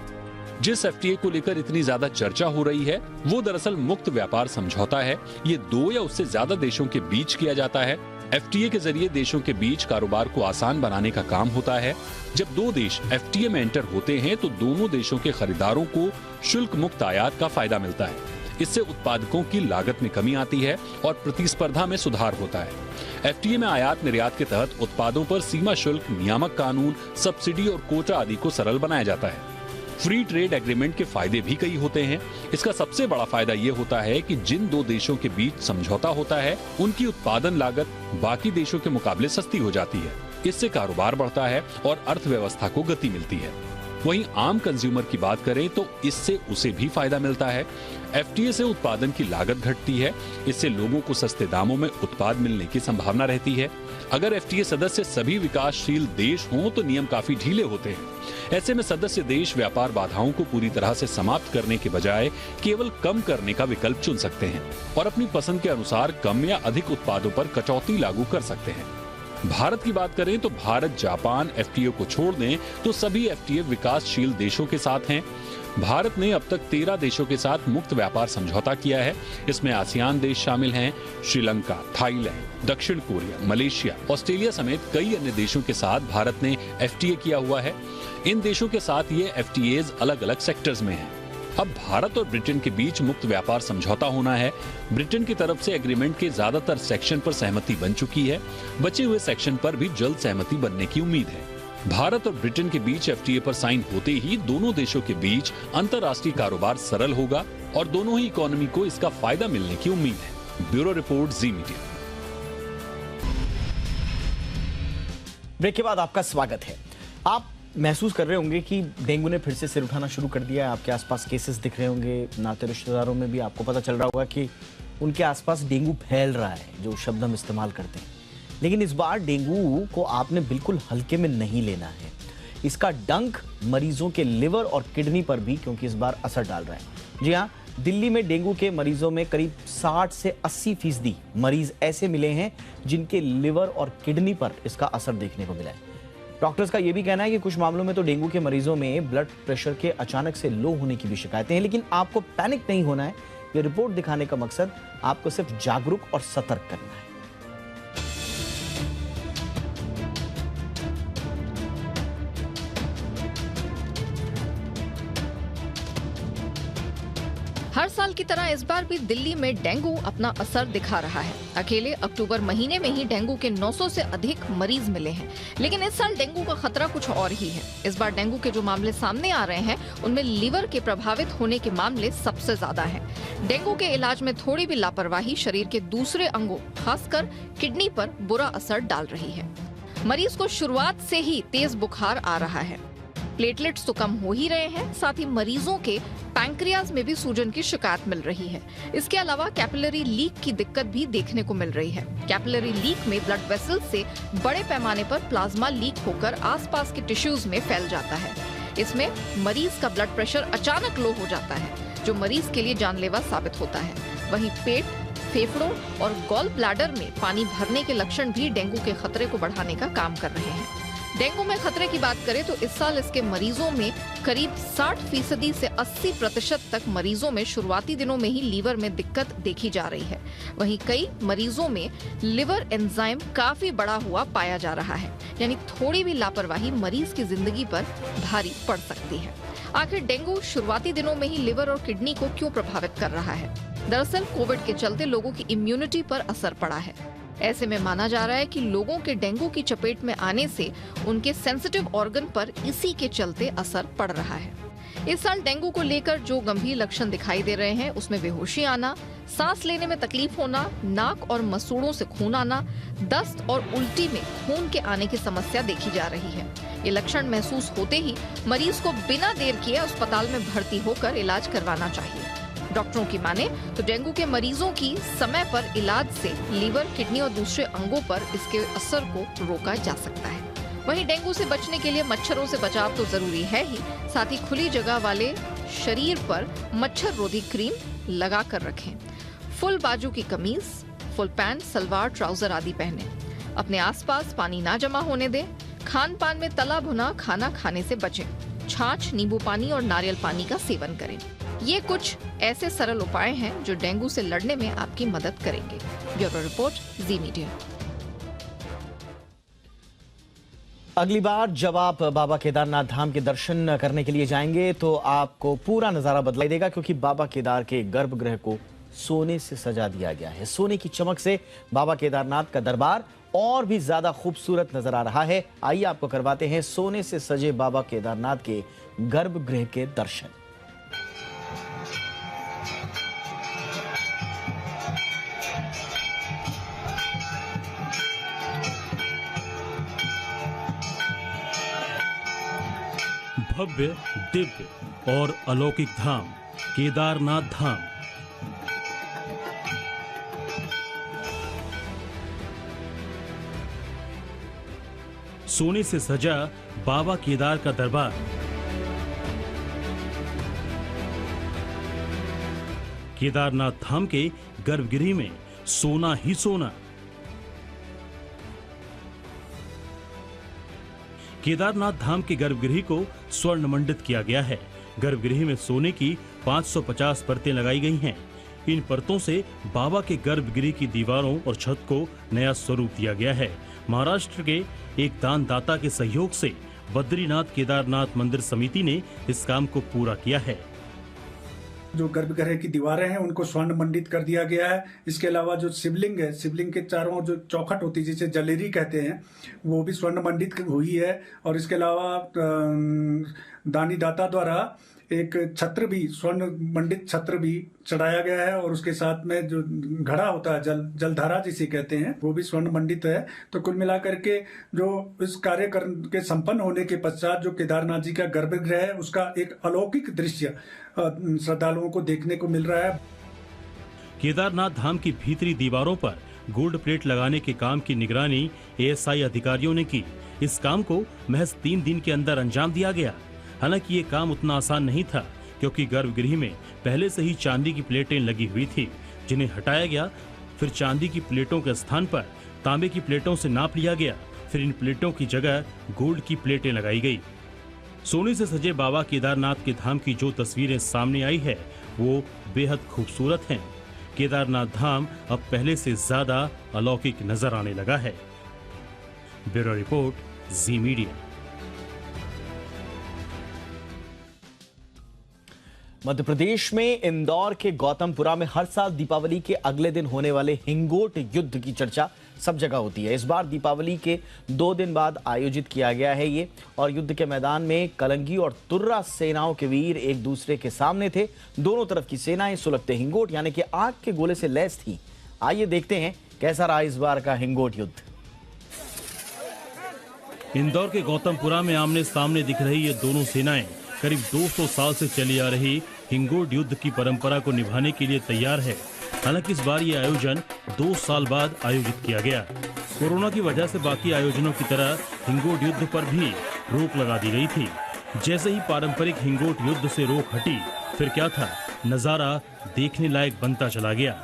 जिस एफटीए को लेकर इतनी ज्यादा चर्चा हो रही है वो दरअसल मुक्त व्यापार समझौता है। ये 2 या उससे ज्यादा देशों के बीच किया जाता है। एफटीए के जरिए देशों के बीच कारोबार को आसान बनाने का काम होता है। जब 2 देश एफटीए में एंटर होते हैं तो दोनों देशों के खरीदारों को शुल्क मुक्त आयात का फायदा मिलता है। इससे उत्पादकों की लागत में कमी आती है और प्रतिस्पर्धा में सुधार होता है। एफटीए में आयात निर्यात के तहत उत्पादों पर सीमा शुल्क, नियामक कानून, सब्सिडी और कोटा आदि को सरल बनाया जाता है। फ्री ट्रेड एग्रीमेंट के फायदे भी कई होते हैं। इसका सबसे बड़ा फायदा ये होता है कि जिन 2 देशों के बीच समझौता होता है उनकी उत्पादन लागत बाकी देशों के मुकाबले सस्ती हो जाती है। इससे कारोबार बढ़ता है और अर्थव्यवस्था को गति मिलती है। वहीं आम कंज्यूमर की बात करें तो इससे उसे भी फायदा मिलता है। एफटीए से उत्पादन की लागत घटती है, इससे लोगों को सस्ते दामों में उत्पाद मिलने की संभावना रहती है। अगर एफटीए सदस्य सभी विकासशील देश हों तो नियम काफी ढीले होते हैं। ऐसे में सदस्य देश व्यापार बाधाओं को पूरी तरह से समाप्त करने के बजाय केवल कम करने का विकल्प चुन सकते हैं और अपनी पसंद के अनुसार कम या अधिक उत्पादों पर कटौती लागू कर सकते हैं। भारत की बात करें तो भारत जापान एफटीए को छोड़ दें तो सभी एफटीए विकासशील देशों के साथ हैं। भारत ने अब तक 13 देशों के साथ मुक्त व्यापार समझौता किया है। इसमें आसियान देश शामिल हैं, श्रीलंका, थाईलैंड, दक्षिण कोरिया, मलेशिया, ऑस्ट्रेलिया समेत कई अन्य देशों के साथ भारत ने एफटीए किया हुआ है। इन देशों के साथ ये एफटीएज अलग अलग सेक्टर्स में हैं। अब भारत और ब्रिटेन के बीच मुक्त व्यापार समझौता होना है। ब्रिटेन की तरफ से एग्रीमेंट के ज्यादातर सेक्शन पर सहमति बन चुकी है। बचे हुए सेक्शन पर भी जल्द सहमति बनने की उम्मीद है। भारत और ब्रिटेन के बीच एफटीए पर साइन होते ही दोनों देशों के बीच अंतर्राष्ट्रीय कारोबार सरल होगा और दोनों ही इकोनॉमी को इसका फायदा मिलने की उम्मीद है। ब्यूरो रिपोर्ट, जी मीडिया। ब्रेक के बाद आपका स्वागत है। आप महसूस कर रहे होंगे कि डेंगू ने फिर से सिर उठाना शुरू कर दिया है। आपके आसपास केसेस दिख रहे होंगे, नाते रिश्तेदारों में भी आपको पता चल रहा होगा कि उनके आसपास डेंगू फैल रहा है, जो शब्द हम इस्तेमाल करते हैं। लेकिन इस बार डेंगू को आपने बिल्कुल हल्के में नहीं लेना है। इसका डंक मरीजों के लिवर और किडनी पर भी क्योंकि इस बार असर डाल रहा है। जी हाँ, दिल्ली में डेंगू के मरीजों में करीब 60 से 80% मरीज ऐसे मिले हैं जिनके लिवर और किडनी पर इसका असर देखने को मिला है। डॉक्टर्स का यह भी कहना है कि कुछ मामलों में तो डेंगू के मरीजों में ब्लड प्रेशर के अचानक से लो होने की भी शिकायतें हैं। लेकिन आपको पैनिक नहीं होना है। यह रिपोर्ट दिखाने का मकसद आपको सिर्फ जागरूक और सतर्क करना है। हर साल की तरह इस बार भी दिल्ली में डेंगू अपना असर दिखा रहा है। अकेले अक्टूबर महीने में ही डेंगू के 900 से अधिक मरीज मिले हैं। लेकिन इस साल डेंगू का खतरा कुछ और ही है। इस बार डेंगू के जो मामले सामने आ रहे हैं उनमें लीवर के प्रभावित होने के मामले सबसे ज्यादा हैं। डेंगू के इलाज में थोड़ी भी लापरवाही शरीर के दूसरे अंगों, खासकर किडनी पर बुरा असर डाल रही है। मरीज को शुरुआत से ही तेज बुखार आ रहा है। प्लेटलेट्स तो कम हो ही रहे हैं, साथ ही मरीजों के पैंक्रियाज में भी सूजन की शिकायत मिल रही है। इसके अलावा कैपिलरी लीक की दिक्कत भी देखने को मिल रही है। कैपिलरी लीक में ब्लड वेसल से बड़े पैमाने पर प्लाज्मा लीक होकर आसपास के टिश्यूज में फैल जाता है। इसमें मरीज का ब्लड प्रेशर अचानक लो हो जाता है, जो मरीज के लिए जानलेवा साबित होता है। वहीं पेट, फेफड़ों और गॉल ब्लैडर में पानी भरने के लक्षण भी डेंगू के खतरे को बढ़ाने का काम कर रहे हैं। डेंगू में खतरे की बात करें तो इस साल इसके मरीजों में करीब 60% से 80% तक मरीजों में शुरुआती दिनों में ही लीवर में दिक्कत देखी जा रही है। वहीं कई मरीजों में लिवर एंजाइम काफी बढ़ा हुआ पाया जा रहा है। यानी थोड़ी भी लापरवाही मरीज की जिंदगी पर भारी पड़ सकती है। आखिर डेंगू शुरुआती दिनों में ही लिवर और किडनी को क्यों प्रभावित कर रहा है? दरअसल कोविड के चलते लोगों की इम्यूनिटी पर असर पड़ा है। ऐसे में माना जा रहा है कि लोगों के डेंगू की चपेट में आने से उनके सेंसिटिव ऑर्गन पर इसी के चलते असर पड़ रहा है। इस साल डेंगू को लेकर जो गंभीर लक्षण दिखाई दे रहे हैं उसमें बेहोशी आना, सांस लेने में तकलीफ होना, नाक और मसूड़ों से खून आना, दस्त और उल्टी में खून के आने की समस्या देखी जा रही है। ये लक्षण महसूस होते ही मरीज को बिना देर किए अस्पताल में भर्ती होकर इलाज करवाना चाहिए। डॉक्टरों की माने तो डेंगू के मरीजों की समय पर इलाज से लीवर, किडनी और दूसरे अंगों पर इसके असर को रोका जा सकता है। वहीं डेंगू से बचने के लिए मच्छरों से बचाव तो जरूरी है ही, साथ ही खुली जगह वाले शरीर पर मच्छर रोधी क्रीम लगा कर रखें। फुल बाजू की कमीज, फुल पैंट, सलवार, ट्राउजर आदि पहने। अपने आसपास पानी ना जमा होने दें। खान पान में तला भुना खाना खाने से बचें। छाछ, नींबू पानी और नारियल पानी का सेवन करें। ये कुछ ऐसे सरल उपाय हैं जो डेंगू से लड़ने में आपकी मदद करेंगे। ब्यूरो रिपोर्ट, जी मीडिया। अगली बार जब आप बाबा केदारनाथ धाम के दर्शन करने के लिए जाएंगे तो आपको पूरा नजारा बदलाई देगा, क्योंकि बाबा केदार के गर्भगृह को सोने से सजा दिया गया है। सोने की चमक से बाबा केदारनाथ का दरबार और भी ज्यादा खूबसूरत नजर आ रहा है। आइए आपको करवाते हैं सोने से सजे बाबा केदारनाथ के गर्भगृह के दर्शन। भव्य, दिव्य और अलौकिक धाम केदारनाथ धाम। सोने से सजा बाबा केदार का दरबार, केदारनाथ धाम के गर्भगृह में सोना ही सोना। केदारनाथ धाम के गर्भगृह को स्वर्ण मंडित किया गया है। गर्भगृह में सोने की 550 परतें लगाई गई हैं। इन परतों से बाबा के गर्भगृह की दीवारों और छत को नया स्वरूप दिया गया है। महाराष्ट्र के एक दानदाता के सहयोग से बद्रीनाथ केदारनाथ मंदिर समिति ने इस काम को पूरा किया है। जो गर्भगृह की दीवारें हैं उनको स्वर्ण मंडित कर दिया गया है। इसके अलावा जो शिवलिंग है, शिवलिंग के चारों जो चौखट होती है जिसे जलेरी कहते हैं, वो भी स्वर्ण मंडित हुई है। और इसके अलावा दानी दाता द्वारा एक छत्र भी, स्वर्ण मंडित छत्र भी चढ़ाया गया है। और उसके साथ में जो घड़ा होता है, जलधारा जिसे कहते हैं, वो भी स्वर्ण मंडित है। तो कुल मिलाकर के जो इस कार्य के संपन्न होने के पश्चात जो केदारनाथ जी का गर्भगृह है, उसका एक अलौकिक दृश्य श्रद्धालुओं को देखने को मिल रहा है। केदारनाथ धाम की भीतरी दीवारों पर गोल्ड प्लेट लगाने के काम की निगरानी एएसआई अधिकारियों ने की। इस काम को महज 3 दिन के अंदर अंजाम दिया गया। हालांकि ये काम उतना आसान नहीं था, क्योंकि गर्भगृह में पहले से ही चांदी की प्लेटें लगी हुई थी, जिन्हें हटाया गया। फिर चांदी की प्लेटों के स्थान पर तांबे की प्लेटों से नाप लिया गया। फिर इन प्लेटों की जगह गोल्ड की प्लेटें लगाई गई। सोने से सजे बाबा केदारनाथ के धाम की जो तस्वीरें सामने आई है, वो बेहद खूबसूरत हैं। केदारनाथ धाम अब पहले से ज्यादा अलौकिक नजर आने लगा है। ब्यूरो रिपोर्ट, जी मीडिया। मध्य प्रदेश में इंदौर के गौतमपुरा में हर साल दीपावली के अगले दिन होने वाले हिंगोट युद्ध की चर्चा सब जगह होती है। इस बार दीपावली के 2 दिन बाद आयोजित किया गया है ये, और युद्ध के मैदान में कलंगी और तुर्रा सेनाओं के वीर एक दूसरे के सामने थे। दोनों तरफ की सेनाएं सुलगते हिंगोट यानी कि आग के गोले से लैस थी। आइए देखते हैं कैसा रहा इस बार का हिंगोट युद्ध। इंदौर के गौतमपुरा में आमने सामने दिख रही ये दोनों सेनाएं करीब 200 साल से चली आ रही हिंगोट युद्ध की परंपरा को निभाने के लिए तैयार है। हालांकि इस बार ये आयोजन 2 साल बाद आयोजित किया गया। कोरोना की वजह से बाकी आयोजनों की तरह हिंगोट युद्ध पर भी रोक लगा दी गई थी। जैसे ही पारंपरिक हिंगोट युद्ध से रोक हटी, फिर क्या था, नजारा देखने लायक बनता चला गया।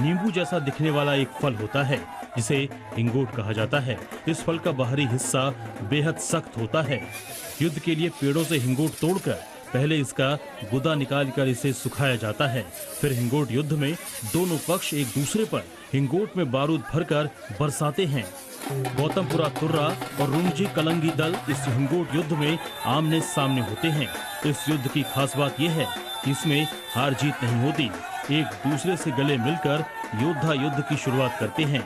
नींबू जैसा दिखने वाला एक फल होता है जिसे हिंगोट कहा जाता है। इस फल का बाहरी हिस्सा बेहद सख्त होता है। युद्ध के लिए पेड़ों से हिंगोट तोड़कर पहले इसका गुदा निकालकर इसे सुखाया जाता है। फिर हिंगोट युद्ध में दोनों पक्ष एक दूसरे पर हिंगोट में बारूद भरकर बरसाते हैं। गौतमपुरा तुर्रा और रुंगजी कलंगी दल इस हिंगोट युद्ध में आमने सामने होते हैं। इस युद्ध की खास बात यह है कि इसमें हार जीत नहीं होती। एक दूसरे से गले मिलकर योद्धा युद्ध की शुरुआत करते हैं।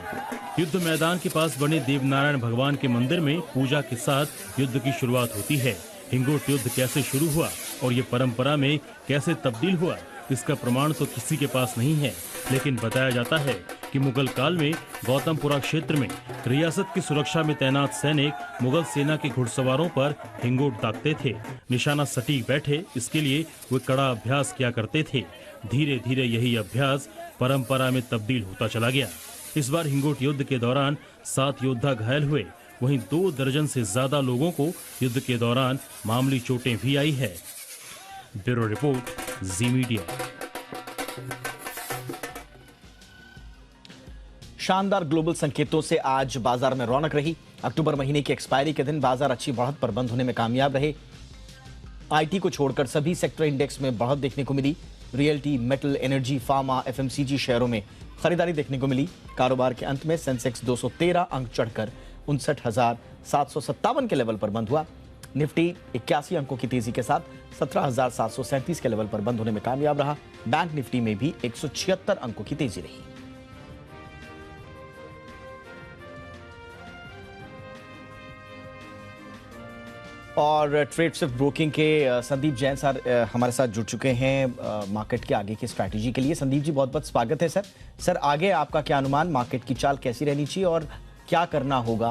युद्ध मैदान के पास बने देवनारायण भगवान के मंदिर में पूजा के साथ युद्ध की शुरुआत होती है। हिंगोट युद्ध कैसे शुरू हुआ और ये परंपरा में कैसे तब्दील हुआ, इसका प्रमाण तो किसी के पास नहीं है, लेकिन बताया जाता है कि मुगल काल में गौतमपुरा क्षेत्र में रियासत की सुरक्षा में तैनात सैनिक मुगल सेना के घुड़सवारों पर हिंगोट दागते थे। निशाना सटीक बैठे, इसके लिए वे कड़ा अभ्यास किया करते थे। धीरे धीरे यही अभ्यास परंपरा में तब्दील होता चला गया। इस बार हिंगोट युद्ध के दौरान 7 योद्धा घायल हुए, वहीं 2 दर्जन से ज्यादा लोगों को युद्ध के दौरान मामूली चोटें भी आई है। ब्यूरो रिपोर्ट, जी मीडिया। शानदार ग्लोबल संकेतों से आज बाजार में रौनक रही। अक्टूबर महीने की एक्सपायरी के दिन बाजार अच्छी बढ़त पर बंद होने में कामयाब रहे। आईटी को छोड़कर सभी सेक्टर इंडेक्स में बढ़त देखने को मिली। Realty, metal, energy, pharma, FMCG शेयरों में खरीदारी देखने को मिली। कारोबार के अंत में सेंसेक्स 213 अंक चढ़कर 59,757 के लेवल पर बंद हुआ। निफ्टी 81 अंकों की तेजी के साथ 17,737 के लेवल पर बंद होने में कामयाब रहा। बैंक निफ्टी में भी 176 अंकों की तेजी रही। और ट्रेड शिफ्ट ब्रोकिंग के संदीप जैन सर हमारे साथ जुड़ चुके हैं मार्केट के आगे की स्ट्रैटेजी के लिए। संदीप जी, बहुत बहुत स्वागत है सर। सर, आगे आपका क्या अनुमान, मार्केट की चाल कैसी रहनी चाहिए और क्या करना होगा?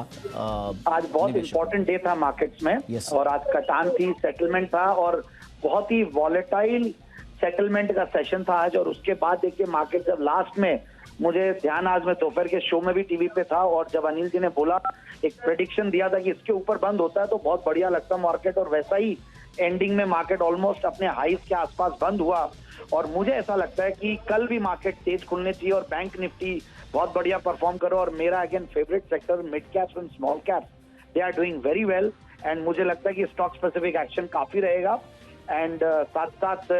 आज बहुत इंपॉर्टेंट डे था मार्केट्स में। Yes. और आज कटान थी, सेटलमेंट था और बहुत ही वॉलेटाइल सेटलमेंट का सेशन था आज। और उसके बाद देखिए मार्केट जब लास्ट में, मुझे ध्यान आज मैं दोपहर के शो में भी टीवी पे था और जब अनिल जी ने बोला, एक प्रेडिक्शन दिया था कि इसके ऊपर बंद होता है तो बहुत बढ़िया लगता मार्केट, और वैसा ही एंडिंग में मार्केट ऑलमोस्ट अपने हाईज के आसपास बंद हुआ। और मुझे ऐसा लगता है कि कल भी मार्केट तेज खुलने चाहिए और बैंक निफ्टी बहुत बढ़िया परफॉर्म करो। और मेरा again favourite sector mid caps and small caps, they are doing very well. And मुझे लगता है कि स्टॉक स्पेसिफिक एक्शन काफी रहेगा। एंड साथ साथ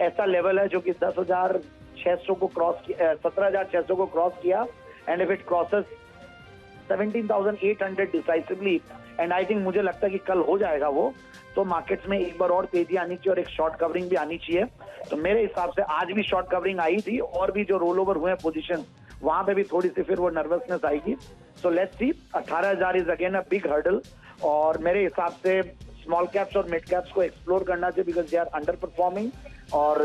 ऐसा लेवल है जो कि 10,600 को क्रॉस किया, 17,600 को क्रॉस किया। And if it crosses 17,800 decisively, and I think मुझे लगता है कि कल हो जाएगा वो, तो मार्केट्स में एक बार और तेजी आनी चाहिए और एक शॉर्ट कवरिंग भी आनी चाहिए। तो मेरे हिसाब से आज भी शॉर्ट कवरिंग आई थी और भी जो रोल ओवर हुए हैं पोजीशन, वहां पे भी थोड़ी सी फिर वो नर्वसनेस आएगी। So let's see, 18,000 is again a big hurdle. और मेरे हिसाब से स्मॉल कैप्स और मिड कैप्स को एक्सप्लोर करना चाहिए because they are underperforming. और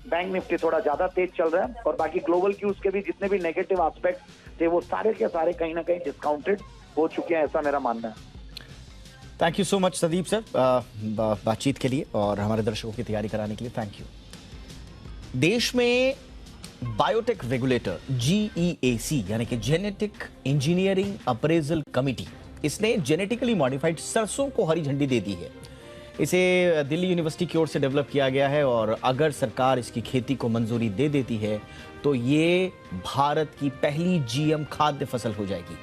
बैंक निफ्टी थोड़ा ज्यादा तेज चल रहा है और बाकी ग्लोबल क्यूज के भी जितने भी नेगेटिव एस्पेक्ट थे वो सारे के सारे कहीं ना कहीं डिस्काउंटेड हो चुके हैं, ऐसा मेरा मानना है। Thank you so much Sandeep sir बातचीत के लिए और हमारे दर्शकों की तैयारी कराने के लिए थैंक यू। देश में बायोटेक रेगुलेटर GEAC यानी कि जेनेटिक इंजीनियरिंग अप्रेजल कमिटी, इसने जेनेटिकली मॉडिफाइड सरसों को हरी झंडी दे दी है। इसे दिल्ली यूनिवर्सिटी की ओर से डेवलप किया गया है और अगर सरकार इसकी खेती को मंजूरी दे देती है तो ये भारत की पहली GM खाद्य फसल हो जाएगी।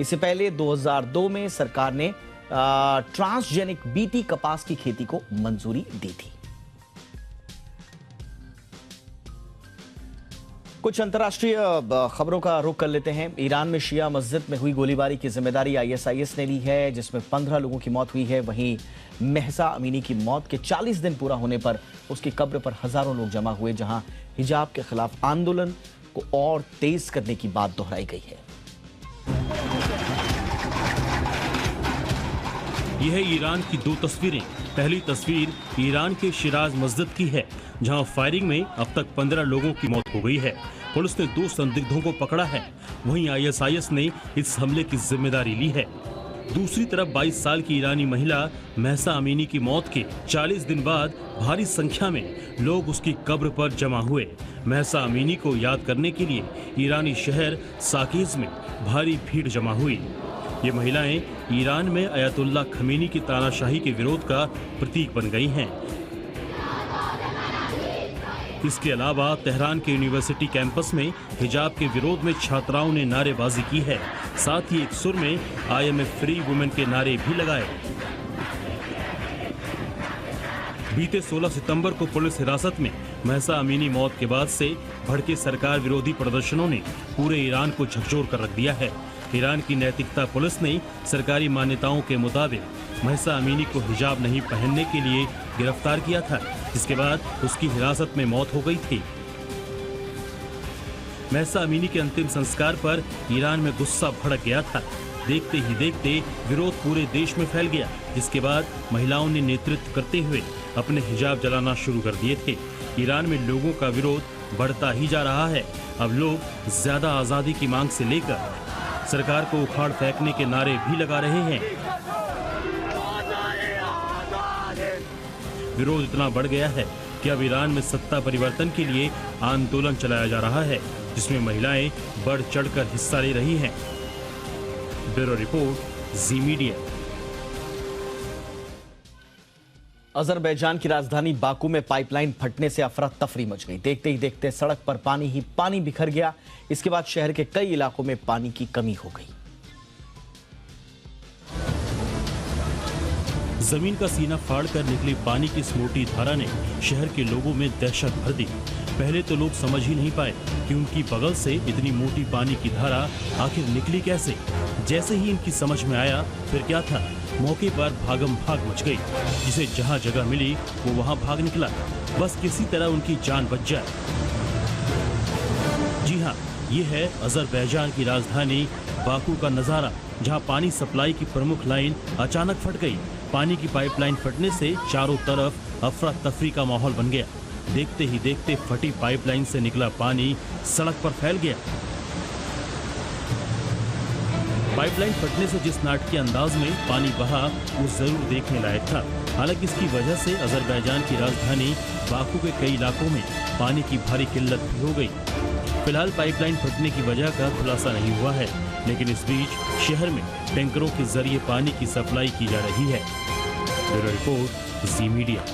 इससे पहले 2002 में सरकार ने ट्रांसजेनिक BT कपास की खेती को मंजूरी दी थी। कुछ अंतर्राष्ट्रीय खबरों का रुख कर लेते हैं। ईरान में शिया मस्जिद में हुई गोलीबारी की जिम्मेदारी ISIS ने ली है, जिसमें 15 लोगों की मौत हुई है। वहीं महसा अमीनी की मौत के 40 दिन पूरा होने पर उसकी कब्र पर हजारों लोग जमा हुए, जहां हिजाब के खिलाफ आंदोलन को और तेज करने की बात दोहराई गई है। यह है ईरान की दो तस्वीरें। पहली तस्वीर ईरान के शिराज मस्जिद की है, जहां फायरिंग में अब तक 15 लोगों की मौत हो गई है। पुलिस ने 2 संदिग्धों को पकड़ा है। वहीं ISIS ने इस हमले की जिम्मेदारी ली है। दूसरी तरफ 22 साल की ईरानी महिला महसा अमीनी की मौत के 40 दिन बाद भारी संख्या में लोग उसकी कब्र पर जमा हुए। महसा अमीनी को याद करने के लिए ईरानी शहर साकीज में भारी भीड़ जमा हुई। ये महिलाएं ईरान में अयतुल्ला खमीनी की तानाशाही के विरोध का प्रतीक बन गई हैं। इसके अलावा तेहरान के यूनिवर्सिटी कैंपस में हिजाब के विरोध में छात्राओं ने नारेबाजी की है। साथ ही एक सुर में I am a free woman के नारे भी लगाए। बीते 16 सितंबर को पुलिस हिरासत में महसा अमीनी मौत के बाद से भड़के सरकार विरोधी प्रदर्शनों ने पूरे ईरान को झकझोर कर रख दिया है। ईरान की नैतिकता पुलिस ने सरकारी मान्यताओं के मुताबिक महसा अमीनी को हिजाब नहीं पहनने के लिए गिरफ्तार किया था, जिसके बाद उसकी हिरासत में मौत हो गई थी। महसा अमीनी के अंतिम संस्कार पर ईरान में गुस्सा भड़क गया था। देखते ही देखते विरोध पूरे देश में फैल गया, जिसके बाद महिलाओं ने नेतृत्व करते हुए अपने हिजाब जलाना शुरू कर दिए थे। ईरान में लोगों का विरोध बढ़ता ही जा रहा है। अब लोग ज्यादा आजादी की मांग से लेकर सरकार को उखाड़ फेंकने के नारे भी लगा रहे हैं। विरोध इतना बढ़ गया है कि अब ईरान में सत्ता परिवर्तन के लिए आंदोलन चलाया जा रहा है, जिसमें महिलाएं बढ़ चढ़कर हिस्सा ले रही हैं। ब्यूरो रिपोर्ट, जी मीडिया। अजरबैजान की राजधानी बाकू में पाइपलाइन फटने से अफरा तफरी मच गई। देखते ही देखते सड़क पर पानी ही पानी बिखर गया। इसके बाद शहर के कई इलाकों में पानी की कमी हो गई। जमीन का सीना फाड़कर निकली पानी की इस मोटी धारा ने शहर के लोगों में दहशत भर दी। पहले तो लोग समझ ही नहीं पाए कि उनकी बगल से इतनी मोटी पानी की धारा आखिर निकली कैसे। जैसे ही इनकी समझ में आया फिर क्या था, मौके पर भागम भाग मच गई। जिसे जहां जगह मिली वो वहां भाग निकला, बस किसी तरह उनकी जान बच जाए। जी हाँ, ये है अजरबैजान की राजधानी बाकू का नजारा, जहां पानी सप्लाई की प्रमुख लाइन अचानक फट गई। पानी की पाइपलाइन फटने से चारों तरफ अफरा तफरी का माहौल बन गया। देखते ही देखते फटी पाइपलाइन से निकला पानी सड़क पर फैल गया। पाइपलाइन फटने से जिस नाटकीय अंदाज में पानी बहा वो जरूर देखने लायक था। हालांकि इसकी वजह से अजरबैजान की राजधानी बाकू के कई इलाकों में पानी की भारी किल्लत भी हो गई। फिलहाल पाइपलाइन फटने की वजह का खुलासा नहीं हुआ है, लेकिन इस बीच शहर में टैंकरों के जरिए पानी की सप्लाई की जा रही है। ब्यूरो रिपोर्ट, जी मीडिया।